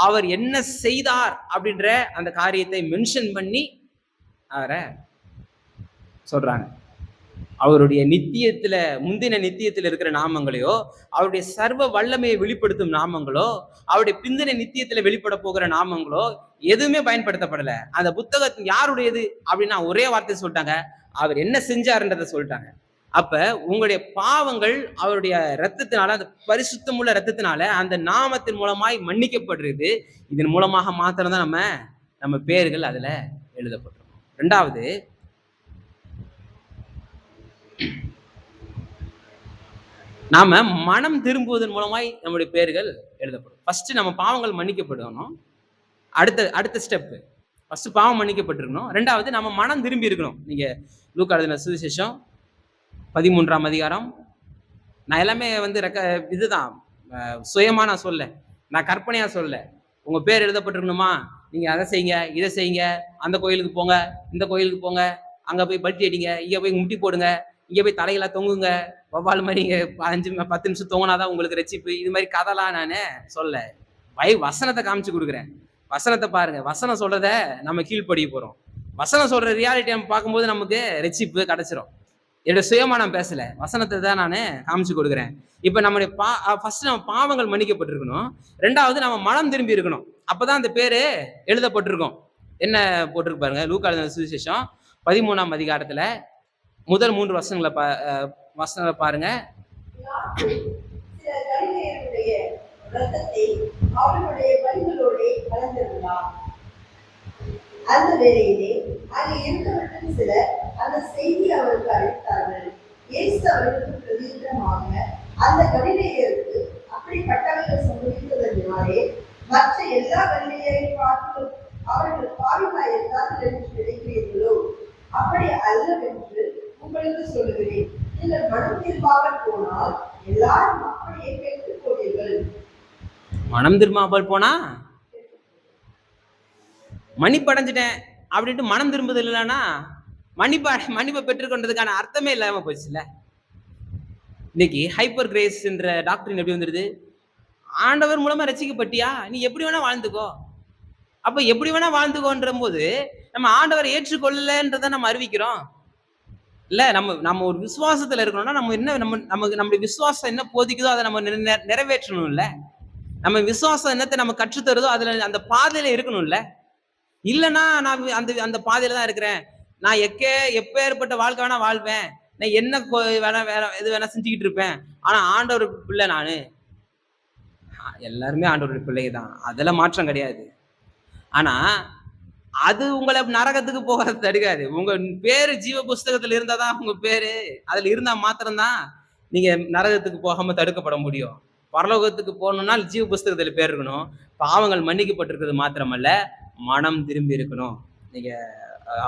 அவர் என்ன செய்தார் அப்படின்ற அந்த காரியத்தை மென்ஷன் பண்ணி அவரை சொல்றாங்க. அவருடைய நித்தியத்துல முந்தின நித்தியத்தில் இருக்கிற நாமங்களையோ, அவருடைய சர்வ வல்லமையை வெளிப்படுத்தும் நாமங்களோ, அவருடைய பிந்தின நித்தியத்துல வெளிப்பட போகிற நாமங்களோ எதுவுமே பயன்படுத்தப்படல. அந்த புத்தகத்தின் யாருடையது அப்படின்னா ஒரே வார்த்தை சொல்லிட்டாங்க, அவர் என்ன செஞ்சாருன்றதை சொல்லிட்டாங்க. அப்ப உங்களுடைய பாவங்கள் அவருடைய ரத்தத்தினால, அந்த பரிசுத்தமுள்ள ரத்தத்தினால அந்த நாமத்தின் மூலமாய் மன்னிக்கப்படுறது. இதன் மூலமாக மாத்திரம்தான் நம்ம பேர்கள் அதுல எழுதப்பட்டிருக்கும். ரெண்டாவது, நாம மனம் திரும்புவதன் மூலமாய் நம்முடைய பேர்கள் எழுதப்படும். ஃபர்ஸ்ட் நம்ம பாவங்கள் மன்னிக்கப்படணும். அடுத்த ஸ்டெப் ஃபர்ஸ்ட் பாவம் மன்னிக்கப்பட்டிருக்கணும். ரெண்டாவது நம்ம மனம் திரும்பி இருக்கணும். நீங்க லூக்கா எழுதின சுவிசேஷம் 13ஆம் அதிகாரம், நான் எல்லாமே இதுதான் சுயமா நான் சொல்ல, நான் கற்பனையா சொல்ல. உங்க பேர் எழுதப்பட்டிருக்கணுமா, நீங்க அதை செய்யுங்க, இதை செய்யுங்க, அந்த கோயிலுக்கு போங்க, இந்த கோயிலுக்கு போங்க, அங்க போய் பல்ட்டி அடிங்க, இங்க போய் முட்டி போடுங்க, இங்க போய் தலையில தொங்குங்க, வவ்வால் மாதிரி இங்க 5-10 நிமிஷம் தொங்கினாதான் உங்களுக்கு ரட்சிப்பு. இது மாதிரி கதைலாம் நானு சொல்ல, வசனத்தை காமிச்சு கொடுக்குறேன். வசனத்தை பாருங்க. வசனம் சொல்றத நம்ம கீழ்ப்படிய போறோம். வசனம் சொல்ற ரியாலிட்டி நம்ம பார்க்கும்போது நமக்கு ரட்சிப்பு கிடைச்சிரும். என்னோட சுயமா நான் பேசல, வசனத்தை தான் நான் காமிச்சு கொடுக்குறேன். இப்ப நம்முடைய ஃபர்ஸ்ட் நம்ம பாவங்கள் மன்னிக்கப்பட்டிருக்கணும். ரெண்டாவது நம்ம மனம் திரும்பி இருக்கணும். அப்பதான் அந்த பேரு எழுதப்பட்டிருக்கும். என்ன போட்டிருக்கு பாருங்க, லூக்கா எழுதின சுவிசேஷம் 13ஆம் அதிகாரத்துல முதல் 3 வசனங்களை பாருங்க. சில கலிலேயருடைய இரத்தத்தை அவர்களுடைய பலிகளோடு கலந்திருந்தார். அந்த வேளையிலே அங்கே இருந்தவர்கள் சிலர் அந்த செய்தி அவருக்கு அறிவித்தார்கள். இயேசு அவர்களுக்கு பிரதியுத்தரமாக, அந்த கலிலேயருக்கு அப்படிப்பட்டவர்கள் சம்பவித்ததினாலே மற்ற எல்லா கலிலேயரை பார்த்தும் அவர்கள் பாவிகளாய் இருந்தார்கள் என்று நினைக்கிறீர்களோ? அப்படி அல்லவென்று உங்களுக்கு சொல்லுகிறேன். நீங்கள் மனம் திரும்பாமல் போனால் எல்லாரும் அப்படியே கெட்டுப் போவீர்கள். மனம் திரும்பாமல் போனா மன்னிப்படைஞ்சிட்டேன் அப்படின்ட்டு மனம் திரும்புதல் இல்லைன்னா மன்னிப்பை பெற்றுக்கொண்டதுக்கான அர்த்தமே இல்லாம போச்சுல்ல. இன்னைக்கு ஹைப்பர் கிரேஸ் என்ற டாக்டரின் எப்படி வந்துடுது? ஆண்டவர் மூலமா ரசிக்கப்பட்டியா, நீ எப்படி வேணா வாழ்ந்துக்கோ. அப்ப எப்படி வேணா வாழ்ந்துக்கோன்ற போது நம்ம ஆண்டவரை ஏற்றுக்கொள்ளன்றதை நம்ம அறிவிக்கிறோம் இல்ல. நம்ம ஒரு விசுவாசத்துல இருக்கணும்னா நம்ம என்ன நம்முடைய விசுவாசம் என்ன போதிக்குதோ அதை நம்ம நிறைவேற்றணும் இல்ல. நம்ம விசுவாசம் என்னத்தை நம்ம கற்றுத்தருதோ அதுல அந்த பாதையில இருக்கணும்ல. இல்லைன்னா நான் அந்த பாதையில தான் இருக்கிறேன், நான் எப்பேற்பட்ட வாழ்க்கை வேணா வாழ்வேன், நான் என்ன வேணா எது வேணா செஞ்சுக்கிட்டு இருப்பேன், ஆனா ஆண்டவர் பிள்ளை நானு. எல்லாருமே ஆண்டவருடைய பிள்ளைங்க தான், அதுல மாற்றம் கிடையாது. ஆனா அது உங்களை நரகத்துக்கு போகிறது தடுக்காது. உங்க பேரு ஜீவ புஸ்தகத்துல இருந்தாதான் உங்க பேரு அதுல இருந்தா மாத்திரம்தான் நீங்க நரகத்துக்கு போகாம தடுக்கப்பட முடியும். பரலோகத்துக்கு போகணும்னா ஜீவ புஸ்தகத்துல பேர் இருக்கணும். பாவங்கள் மன்னிக்கப்பட்டிருக்கிறது மாத்திரமல்ல, மனம் திரும்பி இருக்கணும். நீங்க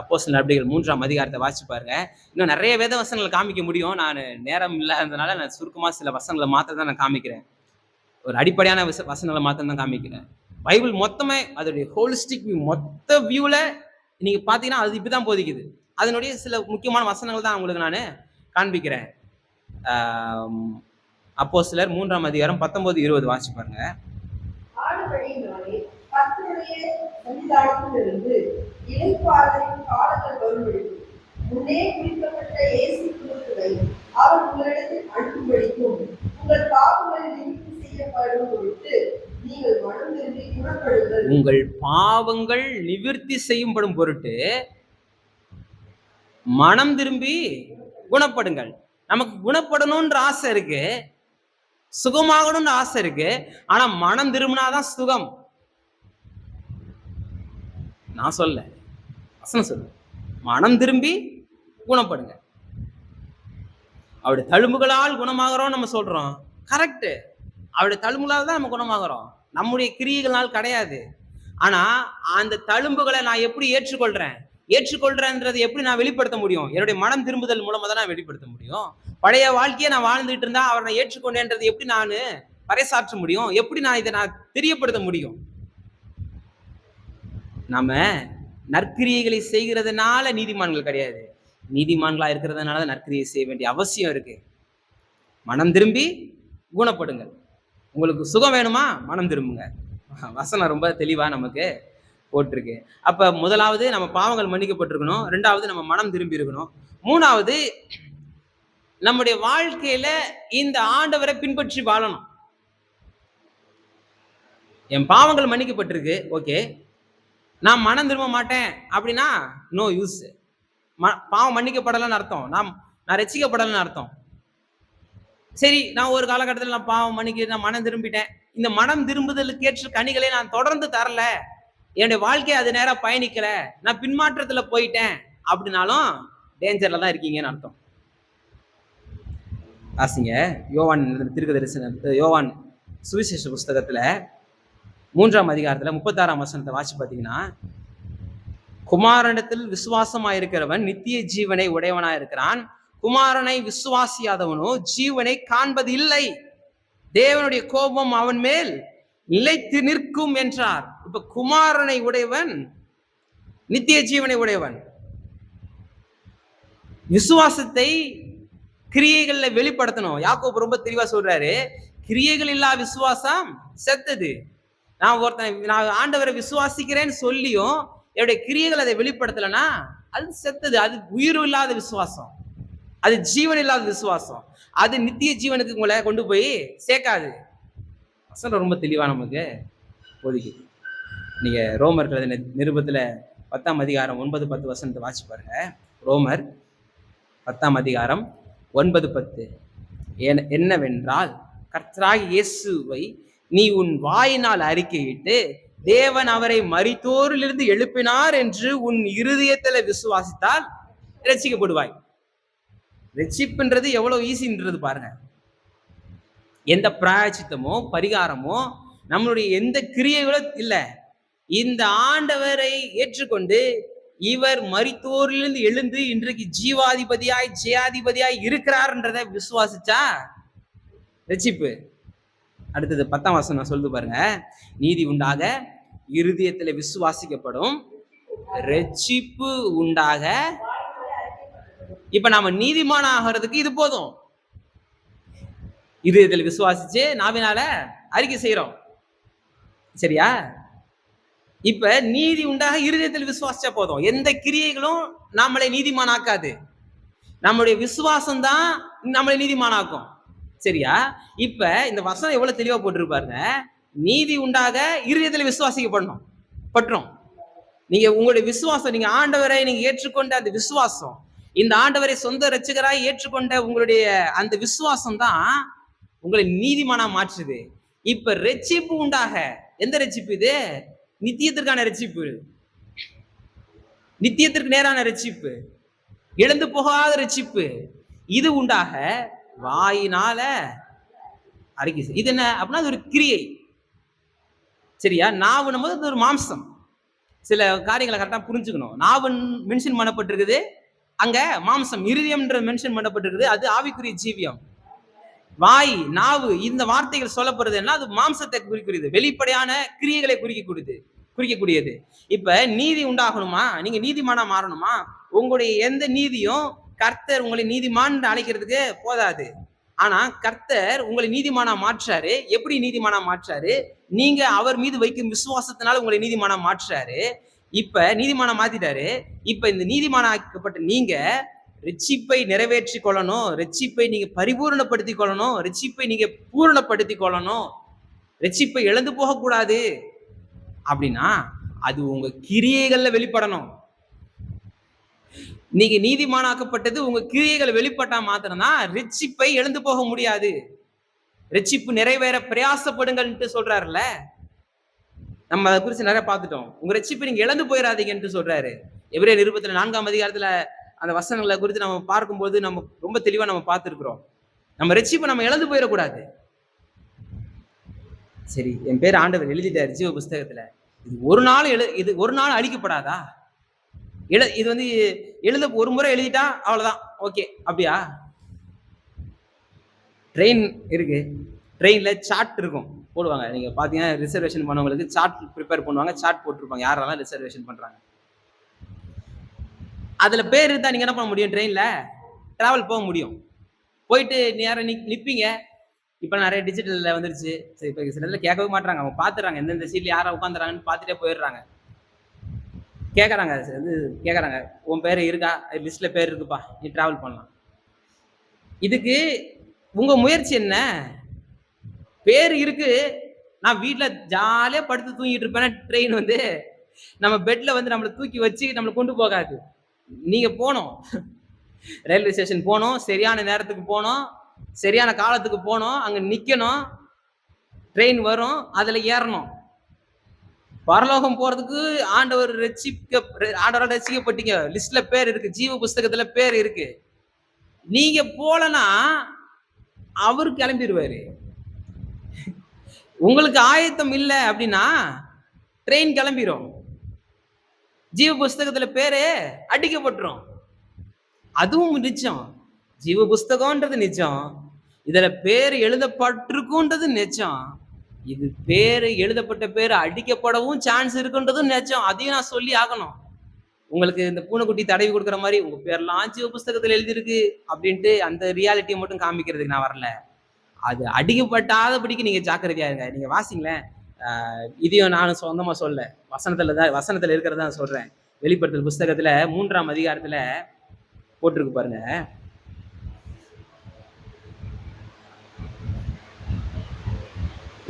அப்போஸ்தலர் நடபடிகள் 3ஆம் அதிகாரத்தை வாசிச்சு பாருங்க. இன்னும் நிறைய வேத வசனங்களை காமிக்க முடியும். நான் நேரம் இல்லாததுனால நான் சுருக்கமா சில வசனங்களை மாத்திரம் தான் நான் காமிக்கிறேன். ஒரு அடிப்படையான வசனங்களை மாத்திரம் தான் காமிக்கிறேன். பைபிள் மொத்தமே அதோடைய ஹோலிஸ்டிக் மொத்த வியூல நீங்க பாத்தீங்கன்னா அது இப்படிதான் போதிக்குது. அதனுடைய சில முக்கியமான வசனங்கள் தான் உங்களுக்கு நான் காண்பிக்கிறேன். அப்போஸ்தலர் 3ஆம் அதிகாரம் 19-20 வாசிச்சு பாருங்க. முன்னே குறிப்பிட்ட இயேசு கிறிஸ்துவை அவர் உங்களிடத்தில் அனுப்பும்படிக்கும் உங்கள் பாவங்களை நிவர்த்தி செய்யப்படும் பொருட்டு நீங்கள் மனம் திரும்பி குணப்படுங்கள். உங்கள் பாவங்கள் நிவர்த்தி செய்யப்படும் பொருட்டு மனம் திரும்பி குணப்படுங்கள். நமக்கு குணப்படணும்ன்ற ஆசை இருக்கு, சுகமாகணும்ன்ற ஆசை இருக்கு. ஆனா மனம் திரும்பினாதான் சுகம். நான் சொல்ல, வசனம் சொல்லு, மனம் திரும்பி குணப்படுங்க. அவருடைய தழும்புகளால் குணமாகறோம் நம்ம சொல்றோம். கரெக்ட். அவருடைய தழும்புகளால் தான் நம்ம குணமாகறோம். நம்முடைய கிரியைகளால் கிடையாது. ஆனா அந்த தழும்புகளை நான் எப்படி ஏற்றுக்கொள்றேன்றது எப்படி நான் வெளிப்படுத்த முடியும்? என்னுடைய மனம் திரும்புதல் மூலமா தான் நான் வெளிப்படுத்த முடியும். பழைய வாழ்க்கையை நான் வாழ்ந்துட்டு இருந்தா அவரை நான் ஏற்றுக்கொண்டேன்றது எப்படி நான் பறைசாற்ற முடியும்? எப்படி நான் தெரியப்படுத்த முடியும்? நாம நற்கிரியைகளை செய்கிறதுனால நீதிமான்கள் கிடையாது. நீதிமான்களா இருக்கிறதுனால தான் நற்கிரியை செய்ய வேண்டிய அவசியம் இருக்கு. மனம் திரும்பி குணப்படுங்கள். உங்களுக்கு சுகம் வேணுமா? மனம் திரும்புங்க. வசனம் ரொம்ப தெளிவா நமக்கு போட்டிருக்கு. அப்ப முதலாவது நம்ம பாவங்கள் மன்னிக்கப்பட்டிருக்கணும். 2வது நம்ம மனம் திரும்பி இருக்கணும். 3வது நம்முடைய வாழ்க்கையில இந்த ஆண்டவரை பின்பற்றி வாழணும். என் பாவங்கள் மன்னிக்கப்பட்டிருக்கு, ஓகே. நான் மனம் திரும்ப மாட்டேன் அப்படின்னா நோ யூஸ். பாவம் மன்னிக்கப்படலன்னு அர்த்தம், நான் ரட்சிக்கப்படலன்னு அர்த்தம். சரி, நான் ஒரு காலகட்டத்தில் நான் பாவம் நான் மனம் திரும்பிட்டேன். இந்த மனம் திரும்புதலுக்கு ஏற்ற கனிகளை நான் தொடர்ந்து தரல, என்னுடைய வாழ்க்கை அது நேரம் பயணிக்கல, நான் பின்மாற்றத்துல போயிட்டேன் அப்படின்னாலும் டேஞ்சர்ல தான் இருக்கீங்கன்னு அர்த்தம். வாசிங்க யோவான் தீர்க்கதரிசன யோவான் சுவிசேஷ புஸ்தகத்துல 3ஆம் அதிகாரத்துல 36ஆம் வசனத்தை வாசி பார்த்தீங்கன்னா, குமாரனிடத்தில் விசுவாசமாயிருக்கிறவன் நித்திய ஜீவனை உடையவனாயிருக்கிறான், குமாரனை விசுவாசியாதவனோ ஜீவனை காண்பது இல்லை, தேவனுடைய கோபம் அவன் மேல் நிலைத்து நிற்கும் என்றார். இப்ப குமாரனை உடையவன் நித்திய ஜீவனை உடையவன். விசுவாசத்தை கிரியைகள்ல வெளிப்படுத்தணும். யாக்கோபு ரொம்ப தெளிவா சொல்றாரு, கிரியைகள் இல்லா விசுவாசம் செத்தது. நான் ஆண்டவரை விசுவாசிக்கிறேன்னு சொல்லியும் என்னுடைய கிரியைகள் அதை வெளிப்படுத்தலைன்னா அது செத்தது. அது உயிர் இல்லாத விசுவாசம், அது ஜீவன் இல்லாத விசுவாசம், அது நித்திய ஜீவனுக்கு உங்களை கொண்டு போய் சேர்க்காது. வசனம் ரொம்ப தெளிவா நமக்கு ஒதுக்குது. நீங்க ரோமர் நிருபத்துல 10ஆம் அதிகாரம் 9-10 வசனத்தை வாசி பாருங்க. ரோமர் 10ஆம் அதிகாரம் 9-10 என்னவென்றால், கர்த்தராகிய இயேசுவை நீ உன் வாயினால் அறிக்கையிட்டு தேவன் அவரை மரித்தோரிலிருந்து எழுப்பினார் என்று உன் இருதயத்துல விசுவாசித்தால் ரட்சிக்கப்படுவாய். ரட்சிப்புன்றது எவ்வளவு ஈஸின்றது பாருங்க. எந்த பிராயச்சித்தமோ பரிகாரமோ நம்மளுடைய எந்த கிரியைகளும் இல்லை. இந்த ஆண்டவரை ஏற்றுக்கொண்டு இவர் மரித்தோரிலிருந்து எழுந்து இன்றைக்கு ஜீவாதிபதியாய் ஜெயாதிபதியாய் இருக்கிறார்ன்றதை விசுவாசிச்சா ரட்சிப்பு. அடுத்தது 10ஆம் வசனம் சொல்லுது பாருங்க, நீதி உண்டாக இருதயத்துல விசுவாசிக்கப்படும், ரட்சிப்பு உண்டாக. இப்ப நாம நீதிமான ஆகிறதுக்கு இது போதும். இதயத்தில் விசுவாசிச்சு நாவினால அறிக்கை செய்யறோம், சரியா? இப்ப நீதி உண்டாக இருதயத்தில் விசுவாசிச்சா போதும். எந்த கிரியைகளும் நம்மளை நீதிமானாக்காது. நம்மளுடைய விசுவாசம் தான் நம்மளை நீதிமானாக்கும், சரியா? இப்ப இந்த வசனம் எவ்வளவு தெளிவா போட்டிருப்பாருங்க. நீதி உண்டாக இருதயத்தில் விசுவாசிக்கப்படணும் பற்றும். நீங்க உங்களுடைய விசுவாசம், நீங்க ஆண்டவரை நீங்க ஏற்றுக்கொண்ட அந்த விசுவாசம், இந்த ஆண்டவரை சொந்த ரட்சகராய் ஏற்றுக்கொண்ட உங்களுடைய அந்த விசுவாசம் தான் உங்களை நீதிமானா மாற்றுது. இப்ப ரட்சிப்பு உண்டாக, எந்த ரட்சிப்பு இது? நித்தியத்திற்கான ரட்சிப்பு, நித்தியத்திற்கு நேரான ரட்சிப்பு, இழந்து போகாத ரட்சிப்பு. இது உண்டாக வாயினால அறிக்கை. இது என்ன அப்படின்னா, அது ஒரு கிரியை, சரியா? நாவு நம்ம அது ஒரு மாம்சம். சில காரியங்களை கரெக்டா புரிஞ்சுக்கணும். நாவு மென்ஷன் பண்ணப்பட்டிருக்குது, அங்க மாம்சம் இருதயம்ன்ற மென்ஷன் பண்ணப்பட்டிருக்குது, அது ஆவிக்குரிய ஜீவியம். வாய் நாவு இந்த வார்த்தைகள் சொல்லப்படுறது என்ன? அது மாம்சத்தை குறிக்கிறது, வெளிப்படையான கிரியைகளை குறிக்கக்கூடியது. இப்ப நீதி உண்டாகணுமா, நீங்க நீதிமானா மாறணுமா, உங்களுடைய எந்த நீதியும் கர்த்தர் உங்களை நீதிமான் அழைக்கிறதுக்கு போதாது. ஆனா கர்த்தர் உங்களை நீதிமானா மாற்றாரு. எப்படி நீதிமானா மாற்றாரு? நீங்க அவர் மீது வைக்கும் விசுவாசத்தினால உங்களை நீதிமானா மாற்றாரு. இப்ப நீதிமானா மாத்திட்டாரு. இப்ப இந்த நீதிமானாக்கப்பட்ட நீங்க ரட்சிப்பை நிறைவேற்றி கொள்ளணும், ரட்சிப்பை நீங்க பரிபூர்ணப்படுத்திக் கொள்ளணும், ரட்சிப்பை நீங்க பூரணப்படுத்திக் கொள்ளணும், ரட்சிப்பை இழந்து போகக்கூடாது அப்படின்னா அது உங்க கிரியைகள்ல வெளிப்படணும். நீங்க நீதிமானாக்கப்பட்டது உங்க கிரியைகளை வெளிப்பட்டா மாத்திரம்தான் ரட்சிப்பை இழந்து போக முடியாது. ரட்சிப்பு நிறைவேற பிரயாசப்படுங்கள்ட்டு சொல்றாருல்ல, நம்ம அதை குறித்து நிறைய பார்த்துட்டோம். உங்க ரட்சிப்பை நீங்க இழந்து போயிடாதீங்கன்னு சொல்றாரு. எபிரேயர் நிருபத்துல 4ஆம் அதிகாரத்துல அந்த வசனங்களை குறித்து நம்ம பார்க்கும்போது நம்ம ரொம்ப தெளிவா நம்ம பார்த்துருக்கிறோம். நம்ம ரட்சிப்பை நம்ம இழந்து போயிடக்கூடாது. சரி, என் பேர் ஆண்டவர் எழுதிட்டாரு ஜீவ புஸ்தகத்துல. இது ஒரு நாள் அழிக்கப்படாதா? இது வந்து ஒரு முறை எழுதிட்டா அவ்வளவுதான். ஓகே, அப்படியா? ட்ரெயின் இருக்கு. ட்ரெயின்ல சார்ட் இருக்கும், போடுவாங்க. நீங்க பாத்தீங்கன்னா ரிசர்வேஷன் பண்ணவங்களுக்கு சார்ட் ப்ரிப்பேர் பண்ணுவாங்க. சார்ட் போட்டிருப்பாங்க யாரெல்லாம் ரிசர்வேஷன் பண்றாங்க. அதுல பேர் இருந்தா நீங்க என்ன பண்ண முடியும்? ட்ரெயின்ல டிராவல் போக முடியும். போயிட்டு நேரம் நிப்பீங்க. இப்ப நிறைய டிஜிட்டல்ல வந்துருச்சு. சரி, இப்ப சில இடத்துல கேட்கவே மாட்டாங்க. அவங்க பாத்துறாங்க எந்தெந்த சீட்ல யாரை உட்காந்துறாங்கன்னு பாத்துட்டே போயிடுறாங்க. கேட்கறாங்க, வந்து கேட்கறாங்க, உன் பேர் இருக்கா? லிஸ்ட்ல பேர் இருக்குப்பா, நீ டிராவல் பண்ணலாம். இதுக்கு உங்க முயற்சி என்ன? பேர் இருக்கு, நான் வீட்டுல ஜாலியா படுத்து தூங்கிட்டு இருப்பேன். ட்ரெயின் வந்து நம்ம பெட்ல வந்து நம்மளை தூக்கி வச்சு நம்மளை கொண்டு போகாது. நீங்க போனோம், ரயில்வே ஸ்டேஷன் போனோம், சரியான நேரத்துக்கு போனோம், சரியான காலத்துக்கு போனோம், அங்க நிக்கணும், ட்ரெயின் வரும், அதுல ஏறணும். பரலோகம் போறதுக்கு ஆண்டவரால் ரட்சிக்கப்பட்டீங்க. லிஸ்ட்ல பேர் இருக்கு, ஜீவ புஸ்தகத்துல பேர் இருக்கு. நீங்க போலனா அவரு கிளம்பிடுவாரு. உங்களுக்கு ஆயத்தம் இல்லை அப்படின்னா ட்ரெயின் கிளம்பிடும், ஜீவ புஸ்தகத்துல பேரு அடிக்கப்பட்டுரும். அதுவும் நிச்சயம். ஜீவ புஸ்தகம்ன்றது நிச்சயம், இதுல பேர் எழுதப்பட்டிருக்குன்றது நிச்சயம். இது பேரு எழுதப்பட்ட பேரு அடிக்கப்படவும் சான்ஸ் இருக்குன்றதும் நிச்சயம். அதையும் நான் சொல்லி ஆகணும். உங்களுக்கு இந்த பூனைக்குட்டி தடவி கொடுக்குற மாதிரி உங்க பேர்லாம் ஜீவ புஸ்தகத்துல எழுதிருக்கு அப்படின்ட்டு அந்த ரியாலிட்டியை மட்டும் காமிக்கிறதுக்கு நான் வரல. அது அடிக்கப்பட்டாதபடிக்கு நீங்க ஜாக்கிரதையா இருங்க. நீங்க வாசிங்களேன். இதையும் நானும் சொந்தமா சொல்ல, வசனத்துல இருக்கிறதா சொல்றேன். வெளிப்படுத்தல் புஸ்தகத்துல 3ஆம் அதிகாரத்துல போட்டிருக்கு பாருங்க.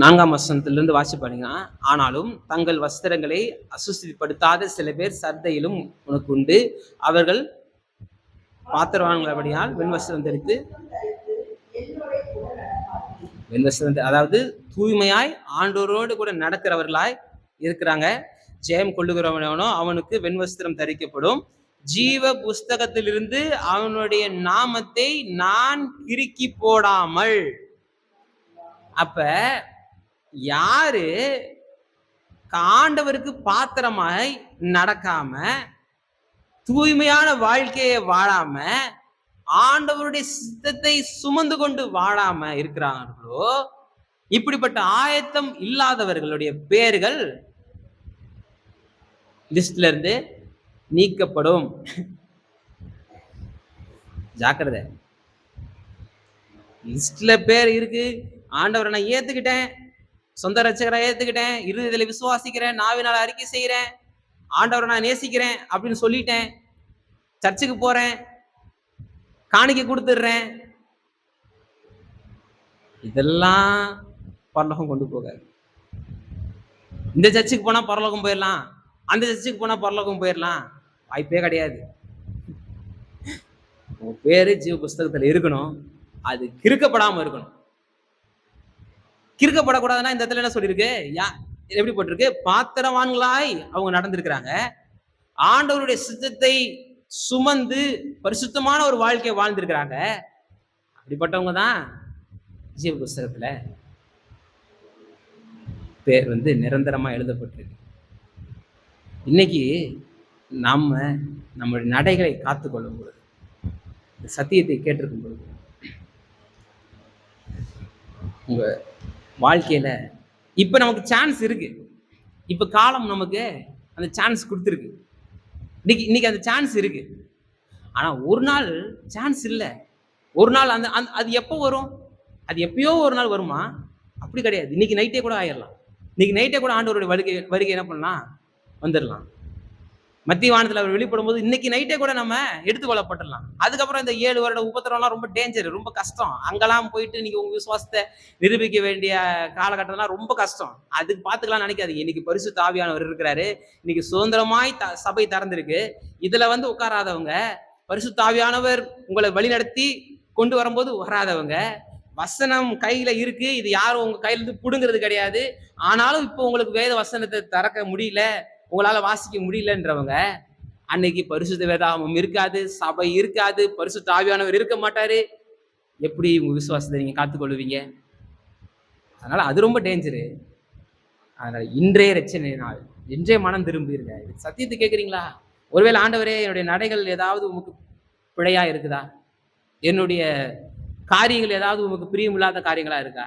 நான்காம் வசனத்திலிருந்து வாசி பாருங்க. ஆனாலும் தங்கள் வஸ்திரங்களை அசுஸ்திப்படுத்தாத சில பேர் சர்தையிலும் உனக்கு உண்டு. அவர்கள் பாத்திரவான்களபடியால் வெண்வஸ்திரம் தரித்து, அதாவது தூய்மையாய் ஆண்டோரோடு கூட நடக்கிறவர்களாய் இருக்கிறாங்க. ஜெயம் கொள்ளுகிறவனோ அவனுக்கு வெண்வஸ்திரம் தரிக்கப்படும். ஜீவ புஸ்தகத்திலிருந்து அவனுடைய நாமத்தை நான் கிறுக்கி போடாமல். அப்ப யாரு ஆண்டவருக்கு பாத்திரமாய் நடக்காம, தூய்மையான வாழ்க்கையை வாழாம, ஆண்டவருடைய சித்தத்தை சுமந்து கொண்டு வாழாம இருக்கிறார்களோ, இப்படிப்பட்ட ஆயத்தம் இல்லாதவர்களுடைய பெயர்கள் லிஸ்ட்ல இருந்து நீக்கப்படும். ஜாக்கிரதை. லிஸ்ட்ல பேர் இருக்கு, ஆண்டவரை நான் ஏத்துக்கிட்டேன், சொந்த ரட்சகரை ஏத்துக்கிட்டேன், இருதயத்துல விசுவாசிக்கிறேன், நாவினால அறிக்கை செய்யறேன், ஆண்டவரை நான் நேசிக்கிறேன் அப்படின்னு சொல்லிட்டேன், சர்ச்சுக்கு போறேன், காணிக்கை கொடுத்துடுறேன், இதெல்லாம் பரலோகம் கொண்டு போகாது. இந்த சர்ச்சுக்கு போனா பரலோகம் போயிடலாம், அந்த சர்ச்சுக்கு போனா பரலோகம் போயிடலாம், வாய்ப்பே கிடையாது. உங்க பேரு ஜீவ புஸ்தகத்துல இருக்கணும், அது கிறுக்கப்படாம இருக்கணும். கிறுக்கப்படக்கூடாதுன்னா இந்த இடத்துல என்ன சொல்லியிருக்கு? எப்படி போட்டிருக்கு? பாத்திரவான்களாய் அவங்க நடந்திருக்கிறாங்க, ஆண்டவருடைய சித்தத்தை சுமந்து பரிசுத்தமான ஒரு வாழ்க்கையை வாழ்ந்திருக்கிறாங்க. அப்படிப்பட்டவங்க தான் ஜீவ புஸ்தகத்துல பேர் வந்து நிரந்தரமா எழுதப்பட்டிருக்கு. இன்னைக்கு நம்முடைய நடைகளை காத்துக்கொள்ளும் பொழுது, சத்தியத்தை கேட்டிருக்கும் பொழுது, உங்க வாழ்க்கையில இப்ப நமக்கு சான்ஸ் இருக்கு. இப்ப காலம் நமக்கு அந்த சான்ஸ் கொடுத்துருக்கு. இன்னைக்கு அந்த சான்ஸ் இருக்கு. ஆனா ஒரு நாள் சான்ஸ் இல்லை. ஒரு நாள் அது எப்போ வரும்? அது எப்பயோ ஒரு நாள் வருமா? அப்படி கிடையாது. இன்னைக்கு நைட்டே கூட ஆயிடலாம். இன்னைக்கு நைட்டே கூட ஆண்டவருடைய வருகை என்ன பண்ணலாம்? வந்துடலாம். மத்திய வானத்துல அவர் வெளிப்படும் போது இன்னைக்கு நைட்டே கூட நம்ம எடுத்துக்கொள்ளப்பட்டுடலாம். அதுக்கப்புறம் இந்த 7 வருட உபத்திரம்லாம் ரொம்ப டேஞ்சர், ரொம்ப கஷ்டம். அங்கெல்லாம் போயிட்டு நீங்க உங்க விசுவாசத்தை நிரூபிக்க வேண்டிய காலகட்டம்லாம் ரொம்ப கஷ்டம். அதுக்கு பார்த்துக்கலாம் நினைக்காது. இன்னைக்கு பரிசுத்த ஆவியானவர் இருக்கிறாரு. இன்னைக்கு சுதந்திரமாய் சபை திறந்திருக்கு. இதுல வந்து உட்காராதவங்க, பரிசுத்த ஆவியானவர் உங்களை வழிநடத்தி கொண்டு வரும்போது வராதவங்க, வசனம் கையில இருக்கு, இது யாரும் உங்க கையில இருந்து புடுங்கிறது கிடையாது, ஆனாலும் இப்போ உங்களுக்கு வேத வசனத்தை திறக்க முடியல, உங்களால வாசிக்க முடியலன்றவங்க, அன்னைக்கு பரிசுத்த வேதாகமம் இருக்காது, சபை இருக்காது, பரிசுத்த ஆவியானவர் இருக்க மாட்டாரு. எப்படி உங்க விசுவாசத்தை நீங்க காத்துக்கொள்வீங்க? அதனால அது ரொம்ப டேஞ்சரு. அதனால இன்றைய ரட்சணை நாள், இன்றைய மனம் திரும்பிருங்க. சத்தியத்தை கேட்குறீங்களா? ஒருவேளை ஆண்டவரே என்னுடைய நடைகள் ஏதாவது உமக்கு பிழையா இருக்குதா? என்னுடைய காரியங்கள் ஏதாவது உமக்கு பிரியமில்லாத காரியங்களா இருக்கா?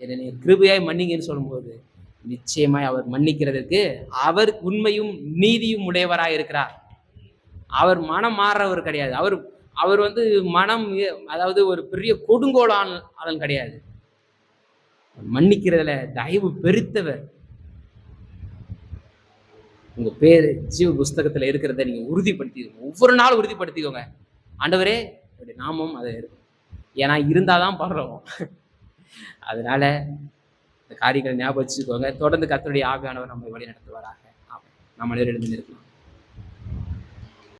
என்னை நீர் கிருபையாய் மன்னிங்கன்னு சொல்லும்போது, நிச்சயமாய் அவர் மன்னிக்கிறதற்கு அவர் உண்மையும் நீதியும் உடையவராய் இருக்கிறார். அவர் மனம் மாறுறவர் கிடையாது. அவர் அவர் வந்து மனம் அதாவது ஒரு பெரிய கொடுங்கோலாளன் கிடையாது. மன்னிக்கிறதுல தயவு பெருத்தவர். உங்க பேரு ஜீவ புஸ்தகத்துல இருக்கிறத நீங்க உறுதிப்படுத்திக்கோங்க. ஒவ்வொரு நாளும் உறுதிப்படுத்திக்கோங்க. ஆண்டவரே என்னுடைய நாமம் அது இருக்கும். ஏன்னா இருந்தாதான் படுறோம். அதனால இந்த காரியங்களை ஞாபகம் வச்சுக்கோங்க. தொடர்ந்து கர்த்தருடைய ஆவியானவர் நம்மை வழி நடத்துவாராக. ஆமென். நாம் அனைவரும் எழுந்து நிற்கலாம்.